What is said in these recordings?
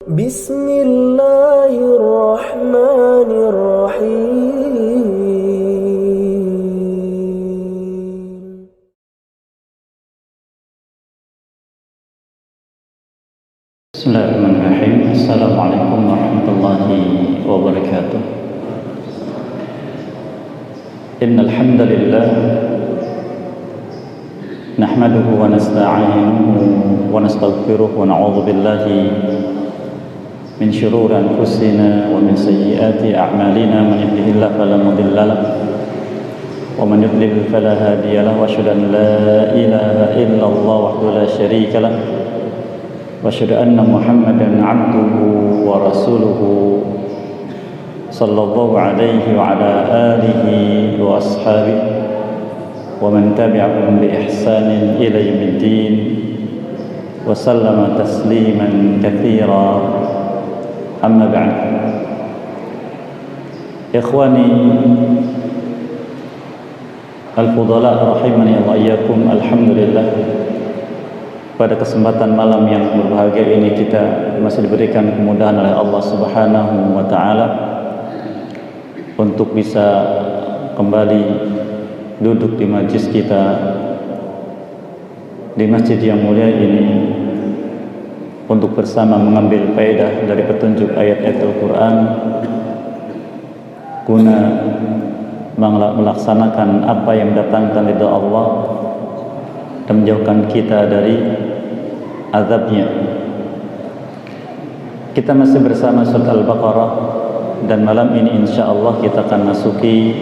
بسم الله الرحمن الرحيم. بسم الله الرحمن الرحيم. السلام عليكم ورحمة الله وبركاته. إن الحمد لله نحمده ونستعينه ونستغفره ونعوذ بالله من شرور أنفسنا ومن سيئات أعمالنا. من يهده الله فلا مضل له ومن يضلل فلا هادي له، وأشهد أن لا إله إلا الله وحده لا شريك له، وأشهد أن محمدا عبده ورسوله صلى الله عليه وعلى آله وأصحابه ومن تبعهم بإحسان إلى يوم الدين وسلم تسليما كثيرا. أما بعد، إخواني الفضلاء rahimani Allah iyyakum. Alhamdulillah, pada kesempatan malam yang berbahagia ini kita masih diberikan kemudahan oleh Allah Subhanahu wa taala untuk bisa kembali duduk di majlis kita, di masjid yang mulia ini, untuk bersama mengambil faedah dari petunjuk ayat-ayat Al-Quran guna melaksanakan apa yang mendatangkan ridha Allah dan menjauhkan kita dari azabnya. Kita masih bersama surat Al-Baqarah, dan malam ini insyaallah kita akan masuki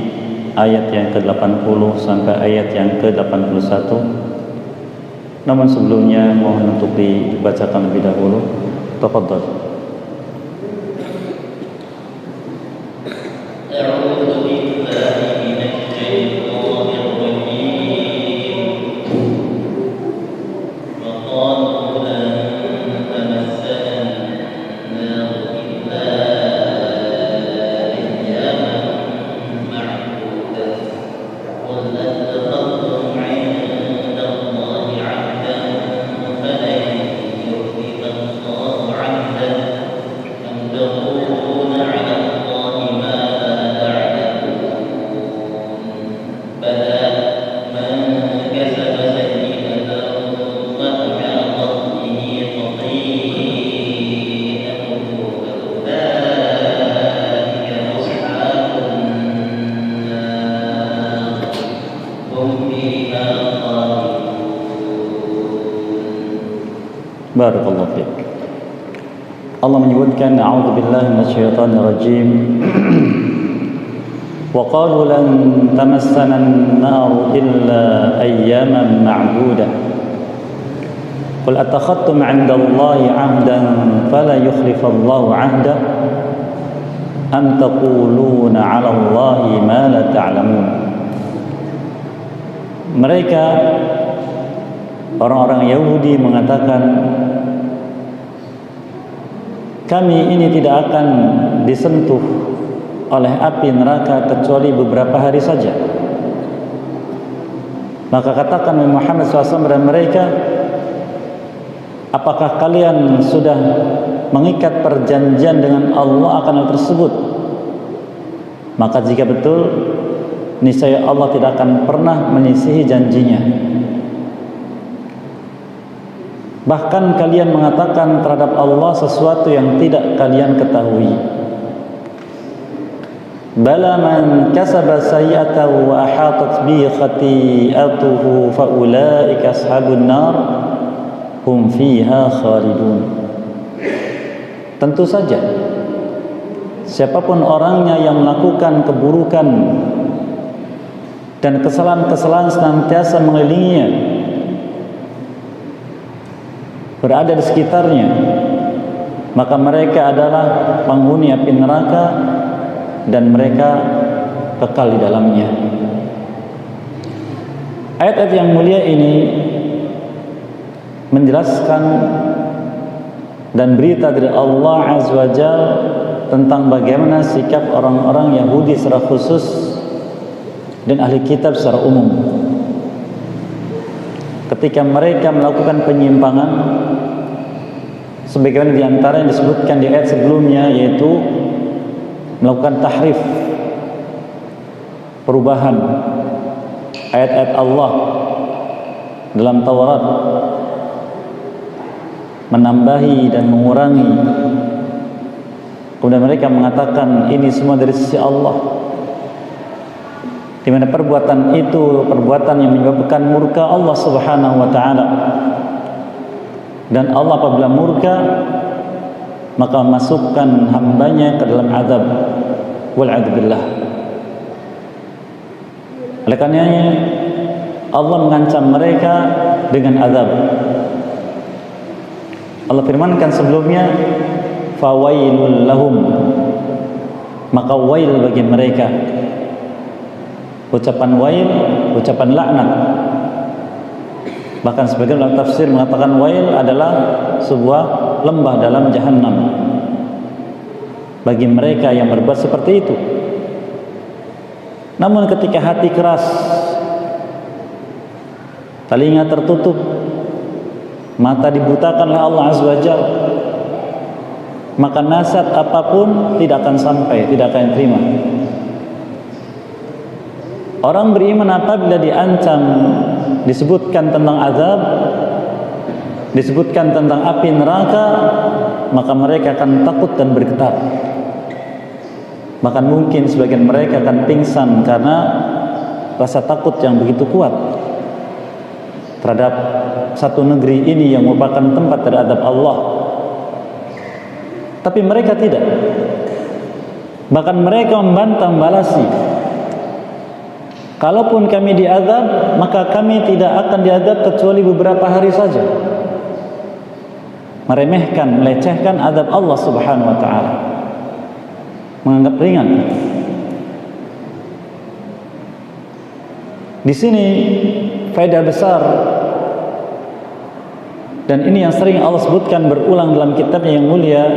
ayat yang ke-80 sampai ayat yang ke-81. Namun sebelumnya mohon untuk dibacakan lebih dahulu. Tafadhal. Barakallahu fiik. Allah menyebutkan a'udzubillahi minasyaitonir rajim. Wa qalu lan tamassana an-nar illa ayyaman ma'dudah. Qul atakhadtum 'inda Allahi 'ahdan fala yukhlifallahu 'ahdah am taquluna 'ala Allahi ma la ta'lamun. Mereka orang-orang Yahudi mengatakan, kami ini tidak akan disentuh oleh api neraka kecuali beberapa hari saja. Maka katakan Muhammad SAW kepada mereka, apakah kalian sudah mengikat perjanjian dengan Allah akan hal tersebut? Maka jika betul, niscaya Allah tidak akan pernah menyisihi janjinya. Bahkan kalian mengatakan terhadap Allah sesuatu yang tidak kalian ketahui. Bala man kasaba sayyi'atan wa ahatat bi khati'atuhu fa ulaika ashabun nar hum fiha khalidun. Tentu saja, siapapun orangnya yang melakukan keburukan dan kesalahan-kesalahan senantiasa mengelilinginya, berada di sekitarnya, maka mereka adalah penghuni api neraka dan mereka kekal di dalamnya. Ayat-ayat yang mulia ini menjelaskan dan berita dari Allah Azza wa Jalla tentang bagaimana sikap orang-orang Yahudi secara khusus dan ahli kitab secara umum ketika mereka melakukan penyimpangan sebagaimana di antara yang disebutkan di ayat sebelumnya, yaitu melakukan tahrif, perubahan ayat-ayat Allah dalam Taurat, menambahi dan mengurangi. Kemudian mereka mengatakan ini semua dari sisi Allah, di mana perbuatan itu perbuatan yang menyebabkan murka Allah Subhanahu wa taala. Dan Allah apabila murka, maka masukkan hambanya ke dalam azab, wal'adzubillah. Oleh karenanya Allah mengancam mereka dengan azab. Allah firmankan sebelumnya, fawailul lahum, maka wail bagi mereka. Ucapan wail, ucapan laknat. Bahkan sebagian dalam tafsir mengatakan wail adalah sebuah lembah dalam jahannam bagi mereka yang berbuat seperti itu. Namun ketika hati keras, telinga tertutup, mata dibutakan oleh Allah Azza wa Jalla, maka nasihat apapun tidak akan sampai, tidak akan diterima. Orang beriman apabila diancam, disebutkan tentang azab, disebutkan tentang api neraka, maka mereka akan takut dan bergetar. Bahkan mungkin sebagian mereka akan pingsan karena rasa takut yang begitu kuat terhadap satu negeri ini yang merupakan tempat dari azab Allah. Tapi mereka tidak. Bahkan mereka membantah, membalasi, kalaupun kami diazab, maka kami tidak akan diazab kecuali beberapa hari saja. Meremehkan, melecehkan azab Allah Subhanahu wa taala, menganggap ringan. Di sini faedah besar, dan ini yang sering Allah sebutkan berulang dalam kitabnya yang mulia.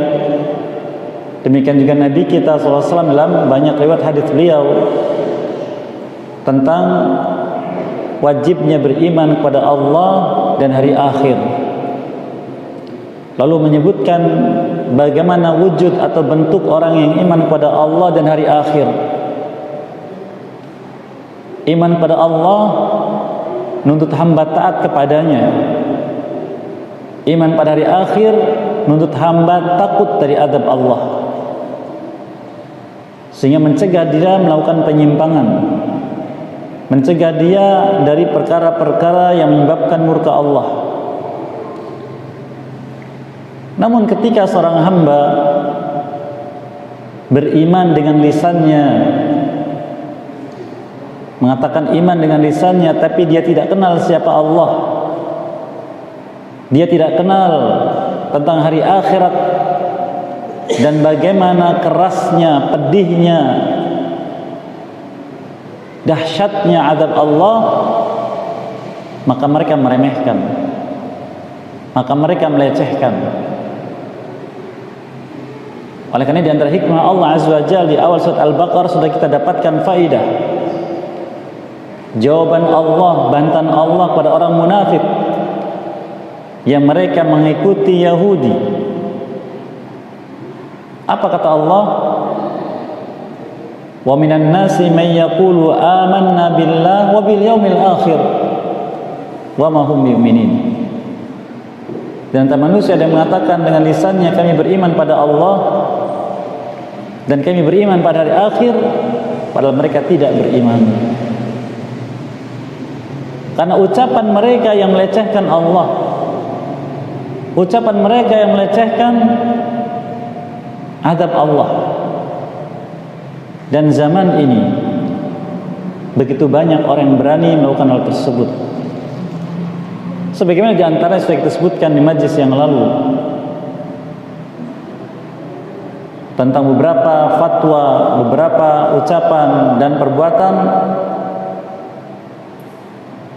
Demikian juga Nabi kita SAW dalam banyak riwayat hadis beliau tentang wajibnya beriman kepada Allah dan hari akhir. Lalu menyebutkan bagaimana wujud atau bentuk orang yang iman kepada Allah dan hari akhir. Iman kepada Allah menuntut hamba taat kepadanya. Iman pada hari akhir menuntut hamba takut dari azab Allah, sehingga mencegah dia melakukan penyimpangan, mencegah dia dari perkara-perkara yang menyebabkan murka Allah. Namun ketika seorang hamba beriman dengan lisannya, mengatakan iman dengan lisannya, tapi dia tidak kenal siapa Allah, dia tidak kenal tentang hari akhirat dan bagaimana kerasnya, pedihnya, dahsyatnya azab Allah, maka mereka meremehkan, maka mereka melecehkan. Oleh karena di antara hikmah Allah Azza wa Jalla di awal surat Al-Baqarah sudah kita dapatkan faidah, jawaban Allah, bantahan Allah kepada orang munafik yang mereka mengikuti Yahudi. Apa kata Allah? Wa minan nasi man yaqulu amanna billah wa bil yaumil akhir wa ma hum bi'minin. Dan antara manusia ada yang mengatakan dengan lisannya kami beriman pada Allah dan kami beriman pada hari akhir, padahal mereka tidak beriman. Karena ucapan mereka yang melecehkan Allah, ucapan mereka yang melecehkan azab Allah. Dan zaman ini begitu banyak orang yang berani melakukan hal tersebut. Sebagaimana di antara sudah kita sebutkan di majlis yang lalu tentang beberapa fatwa, beberapa ucapan dan perbuatan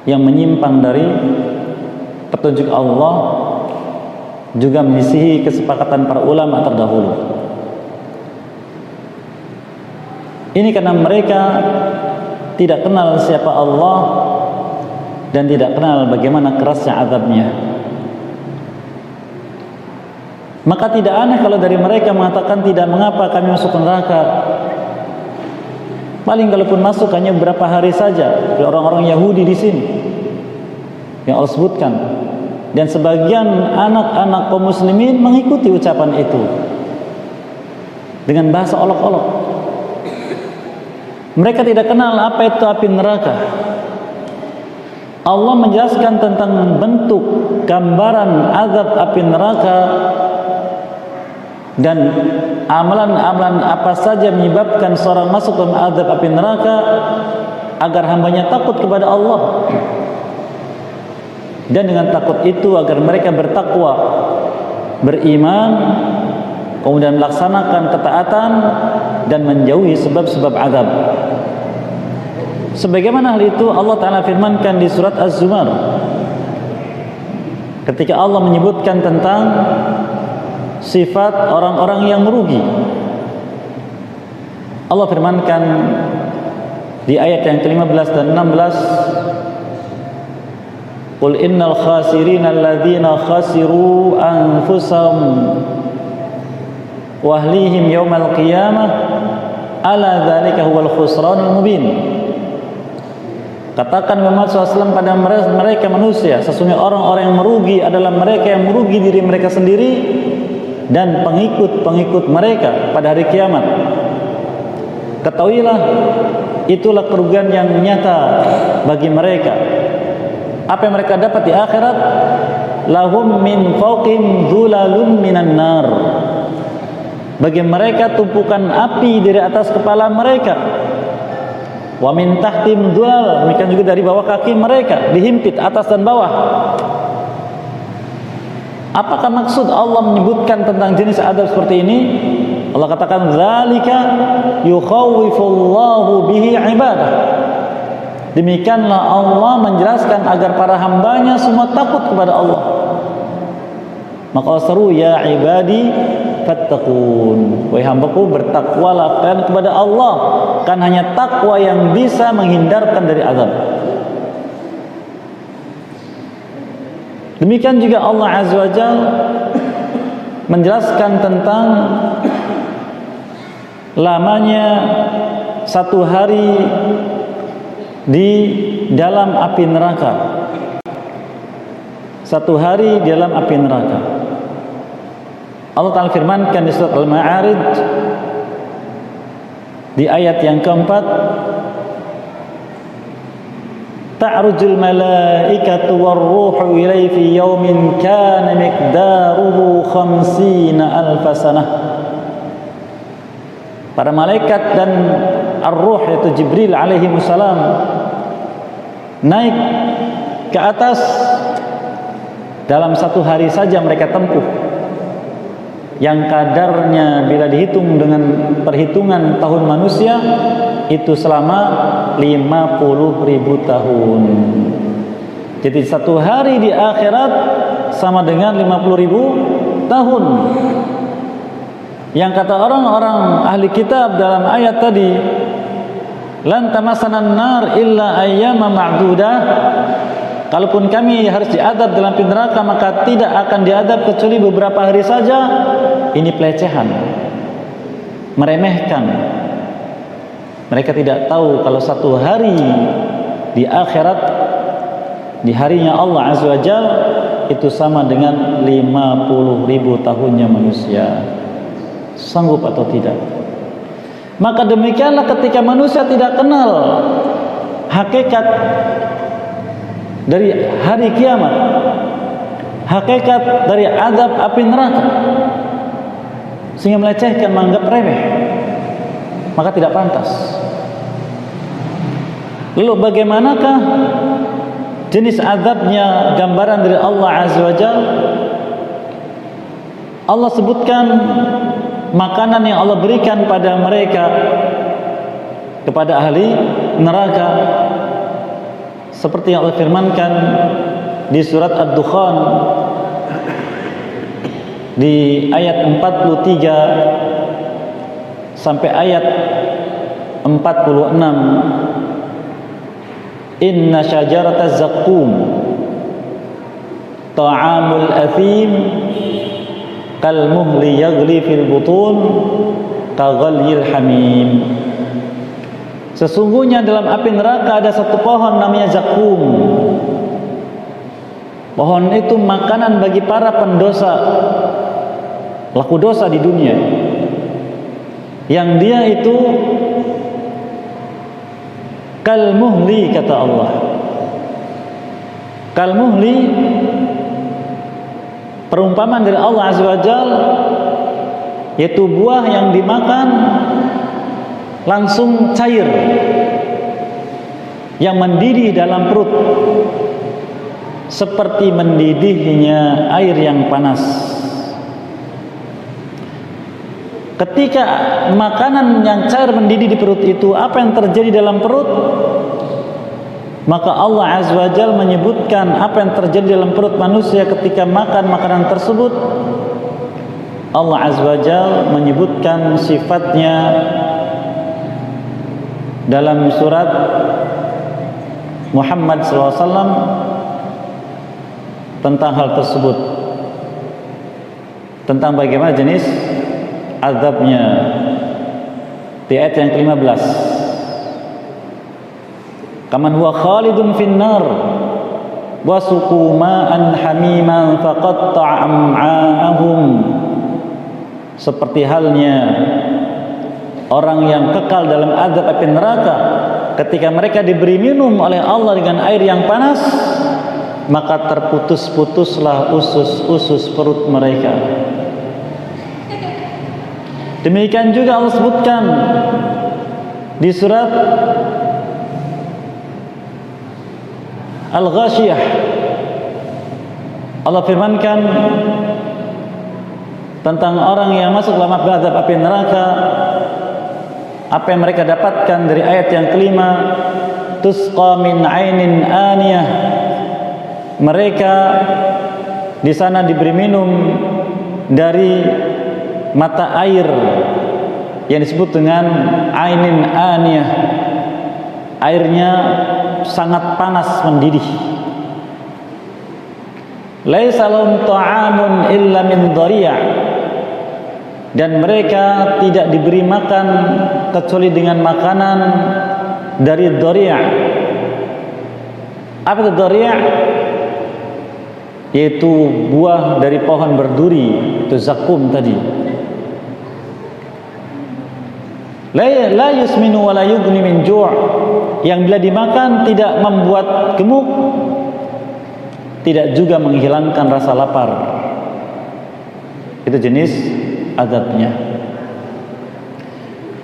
yang menyimpang dari petunjuk Allah, juga menyisihi kesepakatan para ulama terdahulu. Ini karena mereka tidak kenal siapa Allah dan tidak kenal bagaimana kerasnya azabnya. Maka tidak aneh kalau dari mereka mengatakan, tidak mengapa kami masuk neraka. Paling kalaupun masuk hanya beberapa hari saja. Orang-orang Yahudi di sini yang Allah sebutkan. Dan sebagian anak-anak kaum muslimin mengikuti ucapan itu dengan bahasa olok-olok. Mereka tidak kenal apa itu api neraka. Allah menjelaskan tentang bentuk gambaran azab api neraka dan amalan-amalan apa saja menyebabkan seorang masuk dalam azab api neraka agar hambanya takut kepada Allah, dan dengan takut itu agar mereka bertakwa, beriman, kemudian melaksanakan ketaatan dan menjauhi sebab-sebab azab. Sebagaimana hal itu Allah Ta'ala firmankan di surat Az-Zumar ketika Allah menyebutkan tentang sifat orang-orang yang merugi. Allah firmankan di ayat yang ke-15 dan 16, Qul innal khasirina alladhina khasiru anfusahum wa ahlihim yawmal qiyamah ala dzalika huwal khusranul mubin. Katakan Muhammad SAW pada mereka manusia, sesungguhnya orang-orang yang merugi adalah mereka yang merugi diri mereka sendiri dan pengikut-pengikut mereka pada hari kiamat. Ketahuilah, itulah kerugian yang nyata bagi mereka. Apa yang mereka dapat di akhirat, lahum min fawqihim dhulalun minan nar. Bagi mereka tumpukan api dari atas kepala mereka. Wa min tahtim dhulal, demikian juga dari bawah kaki mereka, dihimpit atas dan bawah. Apakah maksud Allah menyebutkan tentang jenis adab seperti ini? Allah katakan, zalika yukhawwifullahu bihi ibadah. Demikianlah Allah menjelaskan agar para hambanya semua takut kepada Allah. Maka Allah seru, ya ibadi fattaqun, wahai hambaku bertakwalah kalian kepada Allah, kan hanya takwa yang bisa menghindarkan dari azab. Demikian juga Allah Azza wa Jalla menjelaskan tentang lamanya satu hari di dalam api neraka. Satu hari di dalam api neraka. Allah Ta'ala firmankan di surat Al-Ma'arij di ayat yang keempat, ta'rujul malaikatu warruhu ilaihi fi yaumin kana miqdaruhu 50 alf sanah. Para malaikat dan ar-ruh, yaitu Jibril alaihi salam, naik ke atas dalam satu hari saja mereka tempuh, yang kadarnya bila dihitung dengan perhitungan tahun manusia itu selama 50.000 tahun. Jadi satu hari di akhirat sama dengan 50.000 tahun. Yang kata orang-orang ahli kitab dalam ayat tadi, lan tamassanan nar illa ayyama ma'dudah, kalaupun kami harus diadab dalam api neraka maka tidak akan diadab kecuali beberapa hari saja. Ini pelecehan, meremehkan. Mereka tidak tahu kalau satu hari di akhirat, di harinya Allah Azza wa Jalla, itu sama dengan 50.000 tahunnya manusia. Sanggup atau tidak? Maka demikianlah ketika manusia tidak kenal hakikat dari hari kiamat, hakikat dari azab api neraka, sehingga melecehkan, menganggap remeh, maka tidak pantas. Lalu bagaimanakah jenis azabnya, gambaran dari Allah Azza wa Jalla? Allah sebutkan makanan yang Allah berikan pada mereka, kepada ahli neraka, seperti yang Allah firmankan di surat Ad-Dukhan di ayat 43 sampai ayat 46. Inna syajarataz zaqqum ta'amul athim kal muhli yaghli fil butun kaghalyil hamim. Sesungguhnya dalam api neraka ada satu pohon namanya zakum. Pohon itu makanan bagi para pendosa, pelaku dosa di dunia, yang dia itu kal muhli, kata Allah. Kal muhli, perumpamaan dari Allah Azza wa Jalla, yaitu buah yang dimakan langsung cair, yang mendidih dalam perut seperti mendidihnya air yang panas. Ketika makanan yang cair mendidih di perut itu, apa yang terjadi dalam perut? Maka Allah Azza wa Jalla menyebutkan apa yang terjadi dalam perut manusia ketika makan makanan tersebut. Allah Azza wa Jalla menyebutkan sifatnya dalam surat Muhammad SAW tentang hal tersebut, tentang bagaimana jenis azabnya, di ayat yang ke-15. Kaman huwa khalidun finnar wa suqu ma'an hamiman faqatta'a am'a'ahum. Seperti halnya orang yang kekal dalam azab api neraka, ketika mereka diberi minum oleh Allah dengan air yang panas, maka terputus-putuslah usus-usus perut mereka. Demikian juga Allah sebutkan di surat Al-Ghashiyah. Allah firmankan tentang orang yang masuk dalam azab api neraka, apa yang mereka dapatkan dari ayat yang kelima, tusqa min ainin aniyah. Mereka di sana diberi minum dari mata air yang disebut dengan ainin aniyah. Airnya sangat panas mendidih. Laisa lahum ta'amun illa min dhari'. Dan mereka tidak diberi makan kecuali dengan makanan dari dhari'. Apa itu dhari'? Yaitu buah dari pohon berduri, itu zakum tadi. La yusminu wa la yughni min ju'. Yang bila dimakan tidak membuat gemuk, tidak juga menghilangkan rasa lapar. Itu jenis azabnya.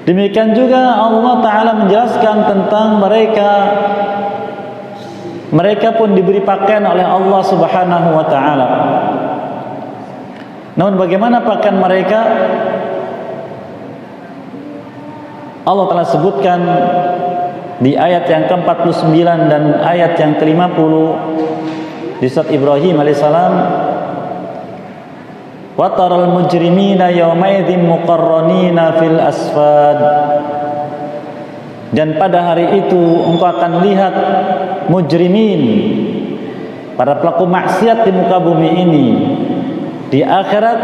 Demikian juga Allah Ta'ala menjelaskan tentang mereka pun diberi pakaian oleh Allah Subhanahu wa Ta'ala. Namun bagaimana pakaian mereka? Allah telah sebutkan di ayat yang ke-49 dan ayat yang ke-50 di surat Ibrahim alaihissalam, wa taral mujrimina yawmaidzin muqarranina fil asfad. Dan pada hari itu engkau akan lihat mujrimin, para pelaku maksiat di muka bumi ini. Di akhirat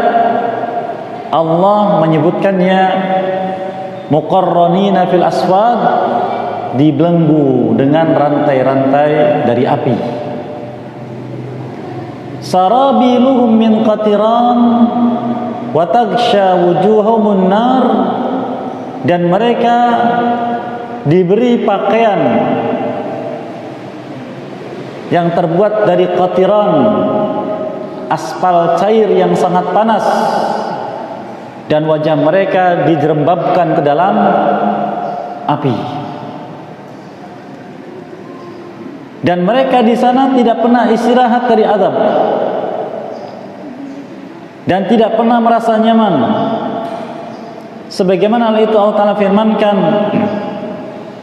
Allah menyebutkannya muqarranina fil asfad, dibelenggu dengan rantai-rantai dari api. Sarabiluhum min qatiran wa taghsha wujuhahum nar. Dan mereka diberi pakaian yang terbuat dari qatiran, aspal cair yang sangat panas, dan wajah mereka dijerembabkan ke dalam api. Dan mereka di sana tidak pernah istirahat dari azab dan tidak pernah merasa nyaman. Sebagaimana hal itu Allah Ta'ala firmankan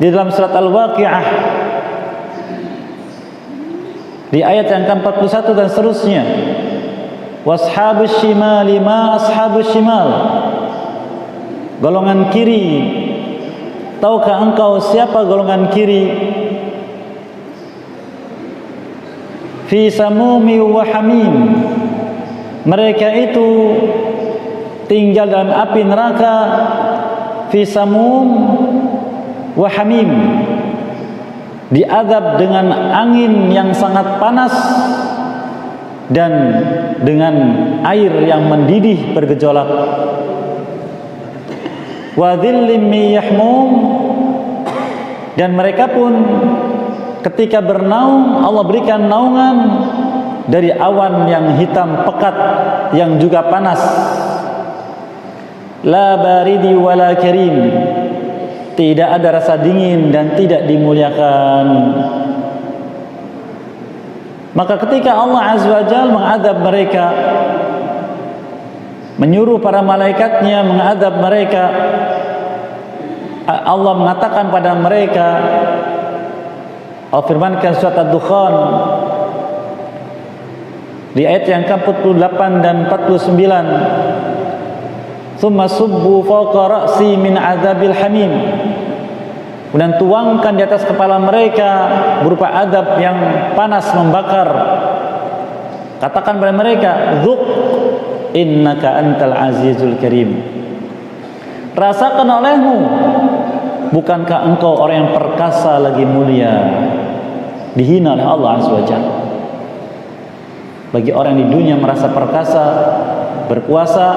di dalam surat Al-Waqi'ah di ayat yang ke-41 dan seterusnya. Washabus shimali ma ashabus shimal. Golongan kiri, tahukah engkau siapa golongan kiri? Fi samumi wa hamim. Mereka itu tinggal dalam api neraka fi samum wa hamim, diazab dengan angin yang sangat panas dan dengan air yang mendidih bergejolak. Wa dhillim min yahmum, dan mereka pun ketika bernaung Allah berikan naungan dari awan yang hitam pekat yang juga panas. La baridi wala karim, tidak ada rasa dingin dan tidak dimuliakan. Maka ketika Allah Azza wa Jalla mengadab mereka, menyuruh para malaikatnya mengadab mereka, Allah mengatakan pada mereka, Allah firmankan surat Ad-Dukhan di ayat yang ke-48 dan 49, "Tsumma subbu fawqa ra'si min 'adzabil hamim." Kemudian tuangkan di atas kepala mereka berupa adab yang panas membakar. Katakan pada mereka, "Dzuk innaka antal azizul karim." Rasakan olehmu, bukankah engkau orang yang perkasa lagi mulia? Dihina oleh Allah Azza wa Jalla. Bagi orang di dunia merasa perkasa, berkuasa,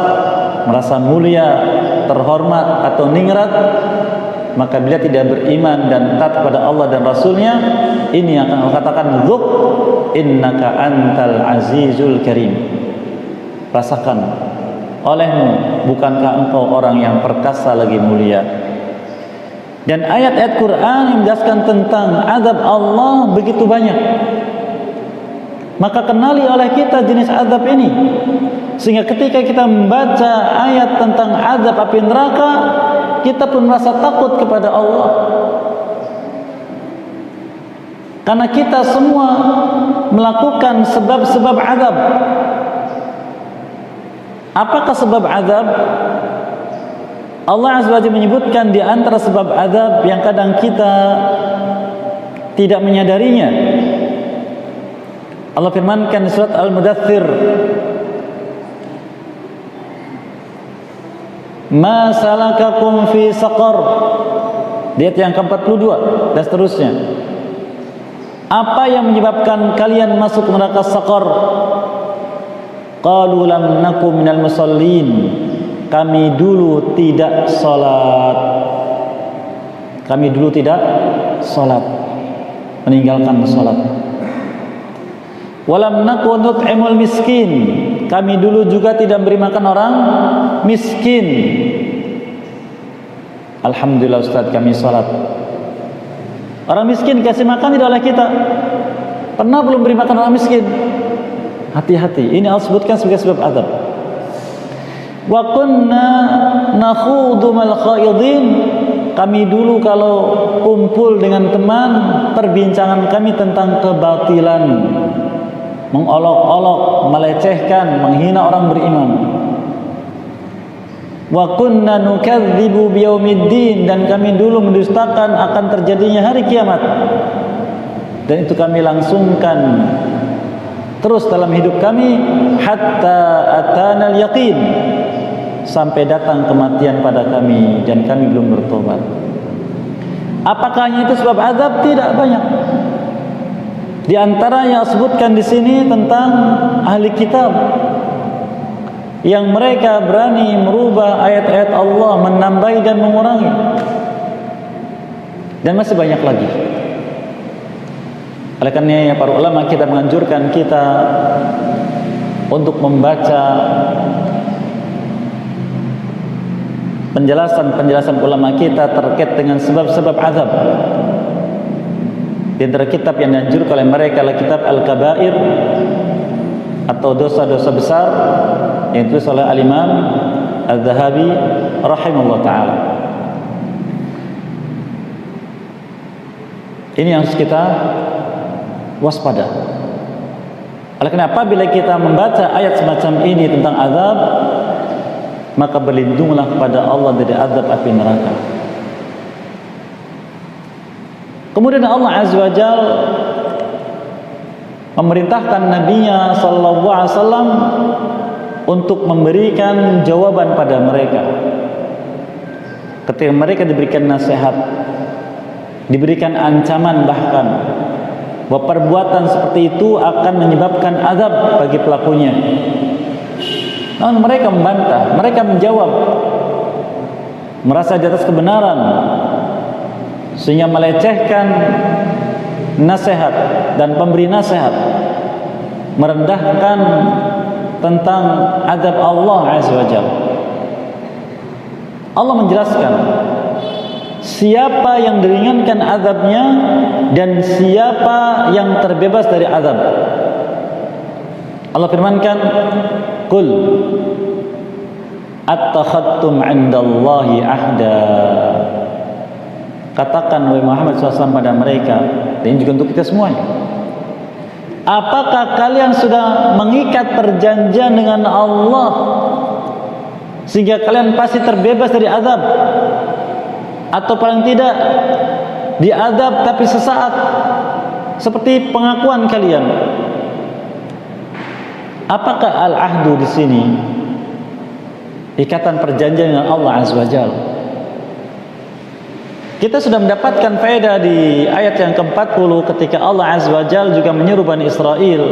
merasa mulia, terhormat atau ningrat, maka bila tidak beriman dan taat kepada Allah dan Rasulnya, ini akan Allah katakan, "Dzuk innaka antal azizul karim." Rasakan olehmu, bukankah engkau orang yang perkasa lagi mulia? Dan ayat-ayat Quran yang menjelaskan tentang azab Allah begitu banyak. Maka kenali oleh kita jenis azab ini, sehingga ketika kita membaca ayat tentang azab api neraka, kita pun merasa takut kepada Allah. Karena kita semua melakukan sebab-sebab azab. Apakah sebab azab? Allah Azza wa Jalla menyebutkan di antara sebab azab yang kadang kita tidak menyadarinya. Allah firmankan di surat Al-Mudaththir, "Ma salakakum fi saqar." Di ayat yang ke-42 dan seterusnya. Apa yang menyebabkan kalian masuk neraka saqar? Qalu lam naku minal musallin. Kami dulu tidak salat. Kami dulu tidak salat, meninggalkan salat. Walam naku nut'imul miskin. Kami dulu juga tidak beri makan orang miskin. Alhamdulillah Ustaz, kami salat. Orang miskin kasih makan tidak oleh kita. Pernah belum beri makan orang miskin? Hati-hati, ini Allah sebutkan sebagai sebab azab. Wa kunna nakhudu mal khaidin. Kami dulu kalau kumpul dengan teman, perbincangan kami tentang kebatilan, mengolok-olok, melecehkan, menghina orang beriman. Wa kunna nukadzibu biyaumiddin, dan kami dulu mendustakan akan terjadinya hari kiamat. Dan itu kami langsungkan terus dalam hidup kami hatta atanal yaqin, sampai datang kematian pada kami dan kami belum bertobat. Apakah itu sebab azab? Tidak banyak. Di antara yang sebutkan di sini tentang ahli kitab yang mereka berani merubah ayat-ayat Allah, menambahi dan mengurangi. Dan masih banyak lagi. Oleh karena para ulama kita menganjurkan kita untuk membaca penjelasan-penjelasan ulama kita terkait dengan sebab-sebab azab. Di antara kitab yang dianjurkan oleh mereka adalah kitab Al-Kabair atau dosa-dosa besar yang ditulis oleh Al-Imam Al-Zahabi rahimahullah ta'ala. Ini yang harus kita waspada. Oleh karena apabila kita membaca ayat semacam ini tentang azab, maka berlindunglah kepada Allah dari azab api neraka. Kemudian Allah Azza wa Jalla memerintahkan Nabi-Nya sallallahu alaihi wasallam untuk memberikan jawaban pada mereka. Ketika mereka diberikan nasihat, diberikan ancaman bahkan bahwa perbuatan seperti itu akan menyebabkan azab bagi pelakunya, namun mereka membantah, mereka menjawab, merasa di atas kebenaran, sehingga melecehkan nasihat dan pemberi nasihat, merendahkan tentang azab Allah Azza wa Jalla. Allah menjelaskan siapa yang diringankan azabnya dan siapa yang terbebas dari azab. Allah firmankan, "Qul attakhadtum 'indallahi ahda." Katakan wahai Muhammad SAW pada mereka, dan juga untuk kita semuanya, apakah kalian sudah mengikat perjanjian dengan Allah sehingga kalian pasti terbebas dari azab, atau paling tidak diazab tapi sesaat seperti pengakuan kalian? Apakah al-ahdu di sini ikatan perjanjian dengan Allah Azza wa Jalla? Kita sudah mendapatkan faedah di ayat yang ke-40 ketika Allah Azza wa Jalla juga menyeru Bani Israel,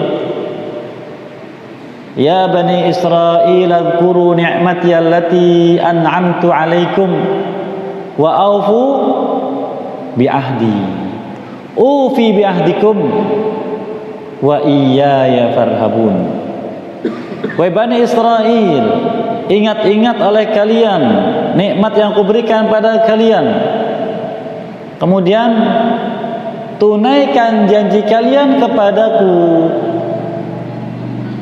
"Ya Bani Israel, adhkuru ni'mati allati an'amtu 'alaikum wa aufu bi'ahdi ufi bi'ahdikum wa iyaya farhabun." Wahai Bani Israel, ingat-ingat oleh kalian nikmat yang kuberikan pada kalian, kemudian tunaikan janji kalian kepadaku.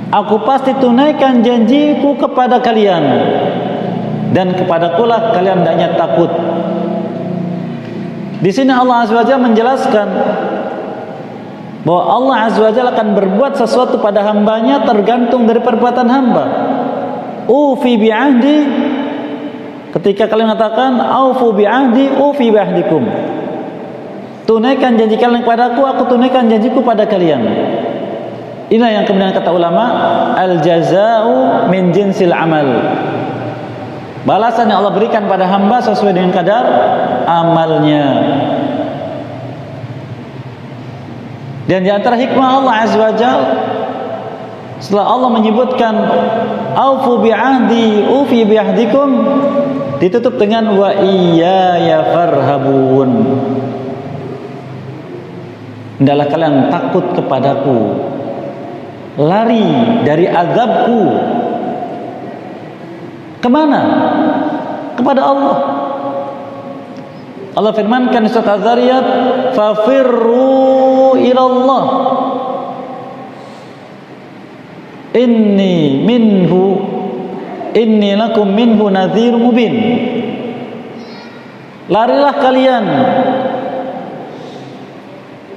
Aku pasti tunaikan janjiku kepada kalian, dan kepadakulah kalian hendaknya takut. Di sini Allah Azza wa Jalla menjelaskan bahwa Allah Azza wa Jalla akan berbuat sesuatu pada hambanya tergantung dari perbuatan hamba. Ufi bi'ahdi, ketika kalian katakan aufu bi'ahdi ufi bi'ahdikum, tunaikan janji kalian kepadaku, aku tunaikan janjiku pada kalian. Inilah yang kemudian kata ulama, al jazau min jinsil amal. Balasan yang Allah berikan pada hamba sesuai dengan kadar amalnya. Dan di antara hikmah Allah Azza wa Jalla, setelah Allah menyebutkan aufu bi'ahdi ufi bi'ahdikum, ditutup dengan wa iyaya farhabun. Hendaklah kalian takut kepadaku, lari dari azabku. Kemana? Kepada Allah. Allah firmankan di surat Az-Zariyat, "Fafirru ilallah inni lakum minhu nadhir mubin." Larilah kalian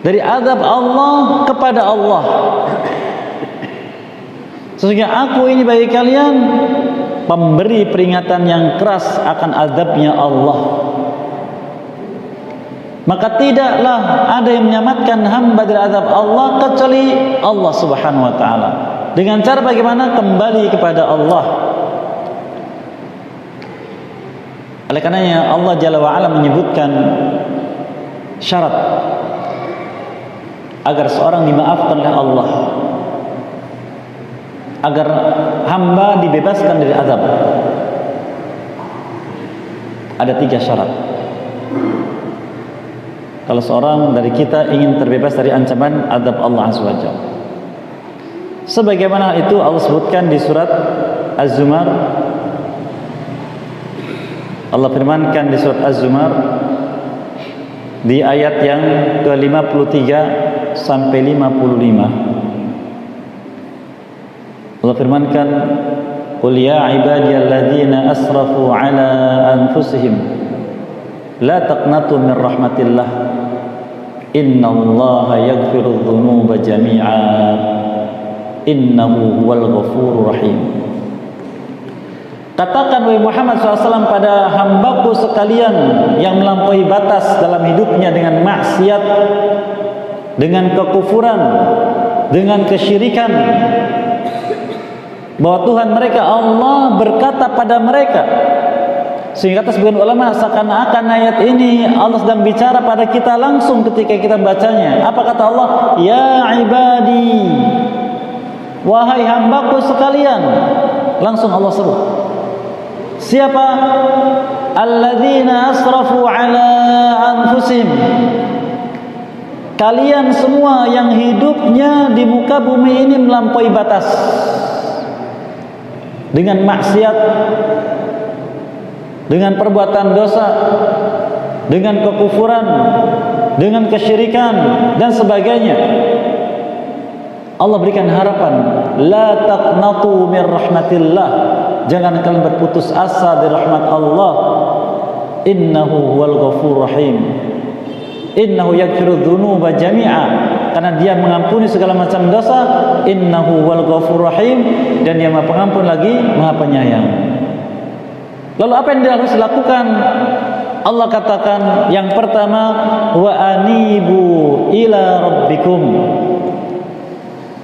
dari azab Allah kepada Allah, sehingga aku ini bagi kalian pemberi peringatan yang keras akan azabnya Allah. Maka tidaklah ada yang menyelamatkan hamba dari azab Allah kecuali Allah Subhanahu wa taala. Dengan cara bagaimana? Kembali kepada Allah. Oleh karenanya Allah Jalla wa Ala menyebutkan syarat agar seorang dimaafkan oleh Allah, agar hamba dibebaskan dari azab. Ada 3 syarat. Kalau seorang dari kita ingin terbebas dari ancaman azab Allah Azza wa Jalla, sebagaimana itu Allah sebutkan di surat Az-Zumar. Allah firmankan di surat Az-Zumar di ayat yang ke-53 sampai 55. Allah firmankan, "Qul ya ibadiyalladzina asrafu ala anfusihim la taqnatu min rahmatillah innallaha yaghfirudz dzunuba jami'a innahu huwal ghafurur rahim." Katakan wahai Muhammad SAW pada hambaku sekalian yang melampaui batas dalam hidupnya dengan maksiat, dengan kekufuran, dengan kesyirikan, bahwa Tuhan mereka Allah berkata pada mereka. Sehingga kata sebagian ulama, seakan-akan ayat ini Allah sedang bicara pada kita langsung ketika kita bacanya. Apa kata Allah? Ya ibadi, wahai hambaku sekalian. Langsung Allah sebut. Siapa? Alladzina asrafu ala anfusihim. Kalian semua yang hidupnya di muka bumi ini melampaui batas dengan maksiat, dengan perbuatan dosa, dengan kekufuran, dengan kesyirikan dan sebagainya. Allah berikan harapan, la taqnatu min rahmatillah, jangan kalian berputus asa dari rahmat Allah. Innahu huwal ghafurur rahim. Innahu yaghfiru dzunuba jami'a, karena dia mengampuni segala macam dosa. Innahu huwal ghafurur rahim, dan dia Maha Pengampun lagi Maha Penyayang. Lalu apa yang dia harus lakukan? Allah katakan yang pertama, wa anibu ila rabbikum.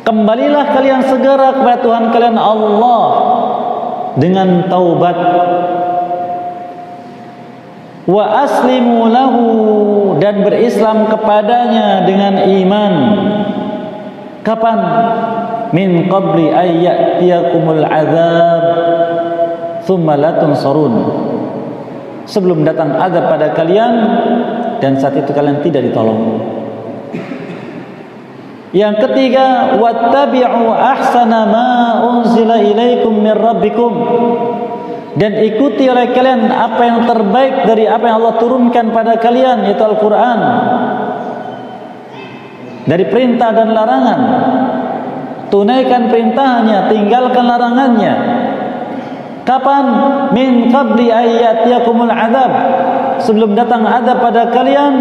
Kembalilah kalian segera kepada Tuhan kalian Allah dengan taubat. Wa aslimu lahu, dan berislam kepadanya dengan iman. Kapan? Min qabli ayyatiyakumul azab thumma la tunsarun. Sebelum datang azab pada kalian dan saat itu kalian tidak ditolong. Yang ketiga, wattabi'u ahsana ma unzila ilaikum min rabbikum, dan ikuti oleh kalian apa yang terbaik dari apa yang Allah turunkan pada kalian, yaitu Al-Quran, dari perintah dan larangan. Tunaikan perintahnya, tinggalkan larangannya. Kapan? Min qabli ayyatiyakumul azab, sebelum datang azab pada kalian.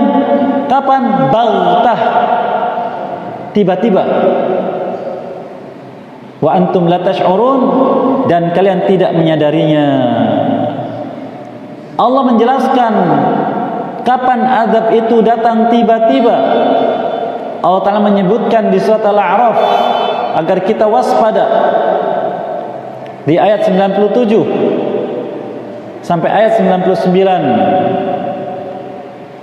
Kapan? Baghtah, tiba-tiba. Wa antum la tash'urun, dan kalian tidak menyadarinya. Allah menjelaskan kapan azab itu datang tiba-tiba. Allah Ta'ala menyebutkan di surat Al-A'raf agar kita waspada di ayat 97 sampai ayat 99.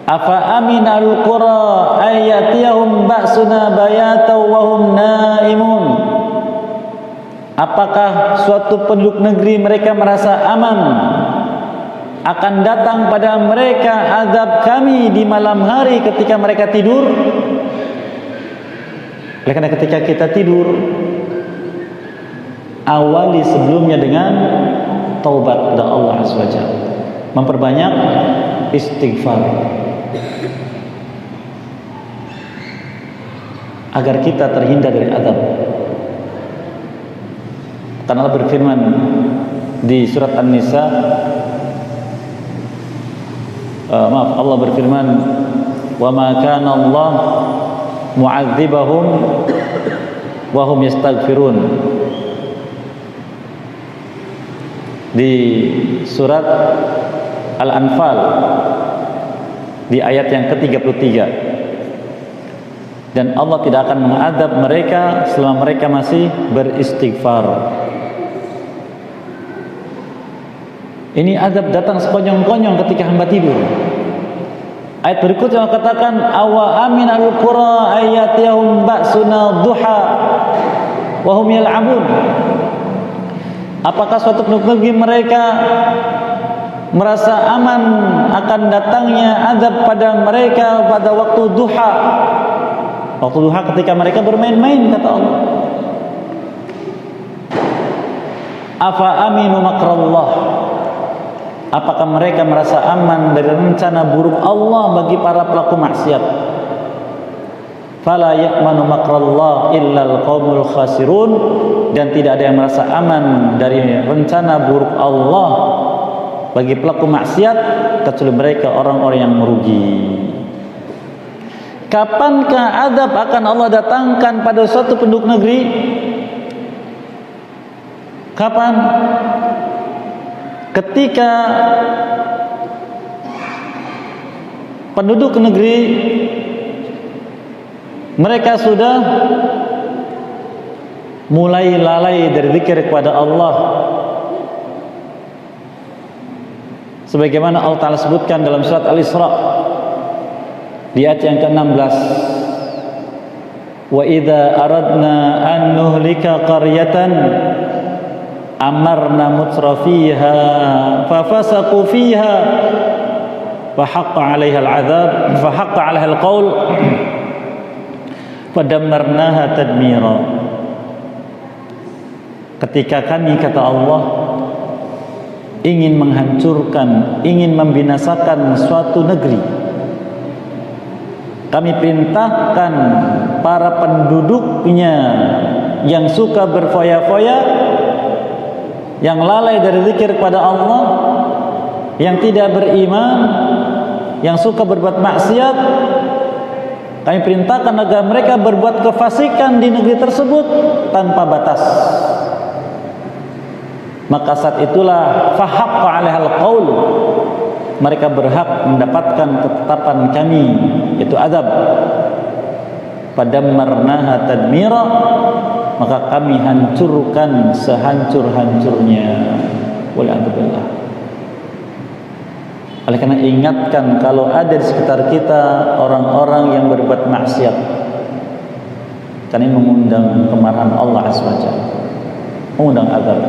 Afa aminal qura ayatiyahum ba'suna bayatan wa hum naimun. Apakah suatu penduduk negeri mereka merasa aman akan datang pada mereka azab kami di malam hari ketika mereka tidur? Karena ketika kita tidur, awali sebelumnya dengan taubat kepada Allah Azza wa Jalla, memperbanyak istighfar agar kita terhindar dari azab. Karena Allah berfirman di surat An-Nisa, Allah berfirman, wa ma kana Allah mu'adzibahum wa hum yastaghfirun, di surat Al-Anfal di ayat yang ke-33. Dan Allah tidak akan mengadab mereka selama mereka masih beristighfar. Ini azab datang sekonyong-konyong ketika hamba tidur. Ayat berikutnya katakan, awa aminal qura ayatiyahum ba'suna duha wa hum yal'abun. Apakah suatu penduduk negeri mereka merasa aman akan datangnya azab pada mereka pada waktu duha? Waktu duha ketika mereka bermain-main, kata Allah. Afa aminu makrallah. Apakah mereka merasa aman dari rencana buruk Allah bagi para pelaku maksiat? Fala ya'manu makrallah illal qaumul khasirun, dan tidak ada yang merasa aman dari rencana buruk Allah bagi pelaku maksiat kecuali mereka orang-orang yang merugi. Kapankah azab akan Allah datangkan pada suatu penduduk negeri? Kapan? Ketika penduduk negeri mereka sudah mulai lalai dari zikir kepada Allah, sebagaimana Allah Ta'ala sebutkan dalam surat Al-Isra di ayat yang ke-16, wa idza aradna an nuhlika qaryatan amarna mutrafiha fafasaqu fiha fahaqqa 'alaiha al-'adzab fahaqqa 'alaiha al-qaul fadammarnaha tadmira. Ketika kami, kata Allah, ingin menghancurkan, ingin membinasakan suatu negeri, kami perintahkan para penduduknya yang suka berfoya-foya, yang lalai dari zikir kepada Allah, yang tidak beriman, yang suka berbuat maksiat, kami perintahkan agar mereka berbuat kefasikan di negeri tersebut tanpa batas. Maka saat itulah fahaqqa 'alaihal qaul, mereka berhak mendapatkan ketetapan kami, yaitu azab. Padammarnaha tadmira, maka kami hancurkan sehancur-hancurnya. Wal'adzubillah. Oleh karena ingatkan, kalau ada di sekitar kita orang-orang yang berbuat maksiat, karena ini mengundang kemarahan Allah Azza wa Jalla, mengundang azab.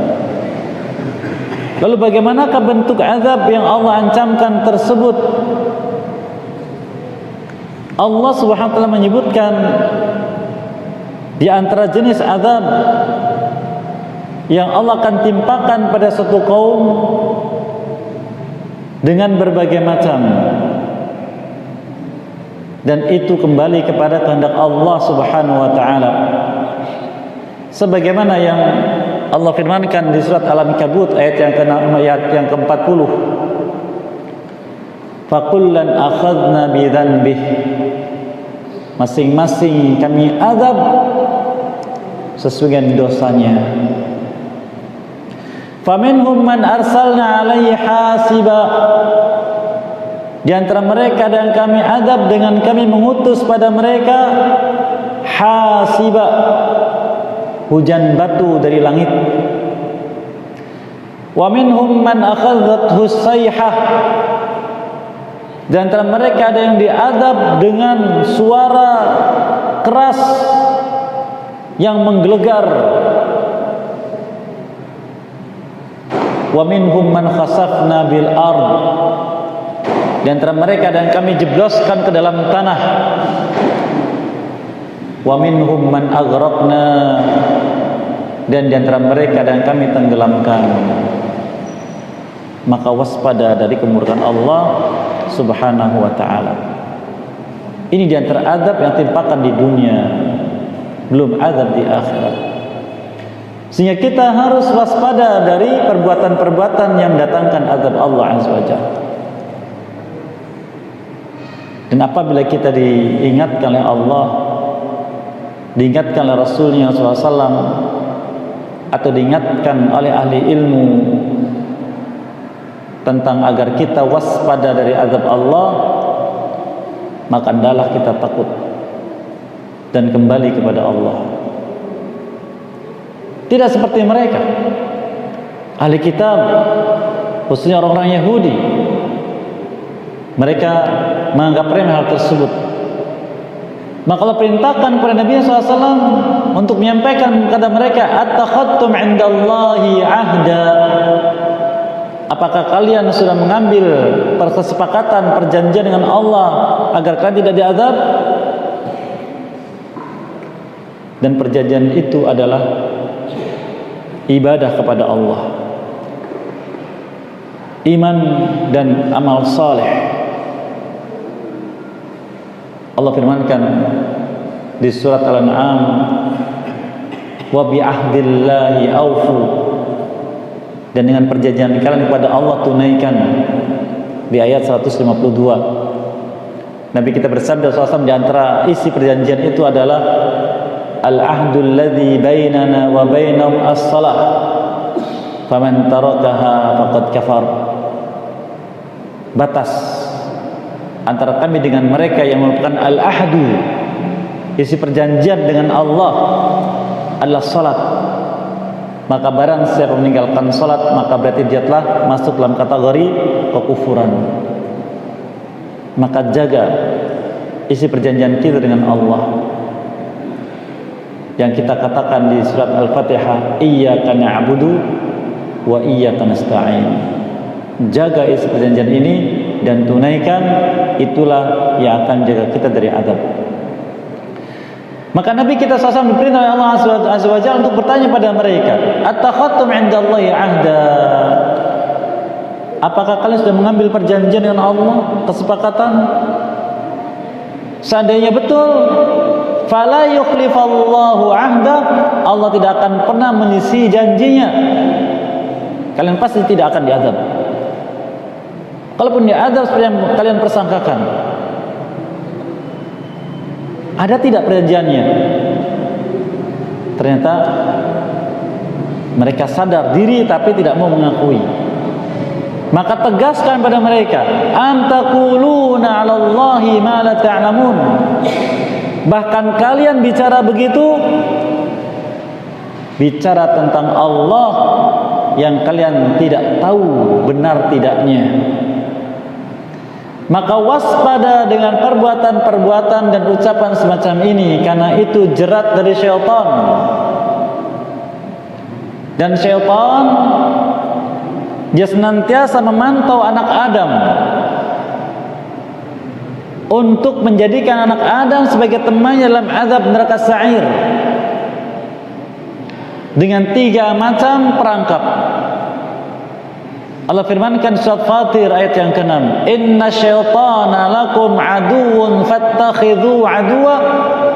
Lalu bagaimanakah bentuk azab yang Allah ancamkan tersebut? Allah Subhanahu wa taala menyebutkan di antara jenis azab yang Allah akan timpakan pada suatu kaum dengan berbagai macam, dan itu kembali kepada kehendak Allah Subhanahu wa taala, sebagaimana yang Allah firmankan di surat Al-Ankabut ayat yang ke-40, fakullan akhadna bidzanbih, masing-masing kami azab sesuai dengan dosanya. Faminhum man arsalna alaihi hasiba, di antara mereka dan kami azab dengan kami mengutus pada mereka hasiba, hujan batu dari langit. Wa minhum man akhadhathu sayhah, di antara mereka ada yang diazab dengan suara keras yang menggelegar. Wa minhum man khasafna bil ard, di antara mereka dan kami jebloskan ke dalam tanah. Wa minhum man aghraqna, dan di antara mereka dan kami tenggelamkan. Maka waspada dari kemurkaan Allah Subhanahu wa taala. Ini di antara azab yang timpakan di dunia, belum azab di akhirat. Sehingga kita harus waspada dari perbuatan-perbuatan yang mendatangkan azab Allah Azza wa Jalla. Dan apabila kita diingatkan oleh Allah, diingatkan oleh Rasulnya SAW, atau diingatkan oleh ahli ilmu tentang agar kita waspada dari azab Allah, maka hendaklah kita takut dan kembali kepada Allah. Tidak seperti mereka ahli kitab, khususnya orang-orang Yahudi. Mereka menganggap remeh hal tersebut. Maka Allah perintahkan kepada Nabi SAW untuk menyampaikan kepada mereka, attakhadtum indallahi ahda, apakah kalian sudah mengambil kesepakatan, perjanjian dengan Allah agar kalian tidak diazab? Dan perjanjian itu adalah ibadah kepada Allah, iman dan amal saleh. Allah firmankan di surat Al-An'am, wa bi ahdillahi aufu, dan dengan perjanjian kalian kepada Allah tunaikan, di ayat 152. Nabi kita bersabda SAW, di antara isi perjanjian itu adalah al-ahdul ladzi bainana wa bainahum as-salah faman tarakaha faqad kafar. Batas antara kami dengan mereka yang merupakan al-ahdu, isi perjanjian dengan Allah, adalah salat. Maka barang siapa meninggalkan salat, maka berarti dia telah masuk dalam kategori kekufuran. Maka jaga isi perjanjian kita dengan Allah yang kita katakan di surat Al-Fatihah, iyyaka na'budu wa iyyaka nasta'in. Jaga isi perjanjian ini dan tunaikan, itulah yang akan jaga kita dari azab. Maka Nabi kita SAW diperintah oleh Allah Azza wa Jalla untuk bertanya pada mereka, attakhadtum 'indallahi 'ahda? Apakah kalian sudah mengambil perjanjian dengan Allah, kesepakatan? Seandainya betul, fala yukhlifallahu 'ahda, Allah tidak akan pernah menyisi janjinya. Kalian pasti tidak akan diazab. Kalaupun diazab seperti yang kalian persangkakan, ada tidak perjanjiannya? Ternyata mereka sadar diri tapi tidak mau mengakui. Maka tegaskan pada mereka, am taquluna 'alallahi ma la ta'lamun. Bahkan kalian bicara begitu, bicara tentang Allah yang kalian tidak tahu benar tidaknya. Maka waspada dengan perbuatan-perbuatan dan ucapan semacam ini, karena itu jerat dari syaitan. Dan syaitan dia senantiasa memantau anak Adam untuk menjadikan anak Adam sebagai temannya dalam azab neraka sa'ir dengan 3 macam perangkap. Allah firmankan surat Fatir ayat yang ke-6, inna syaitana lakum aduun fattakhidhu aduwa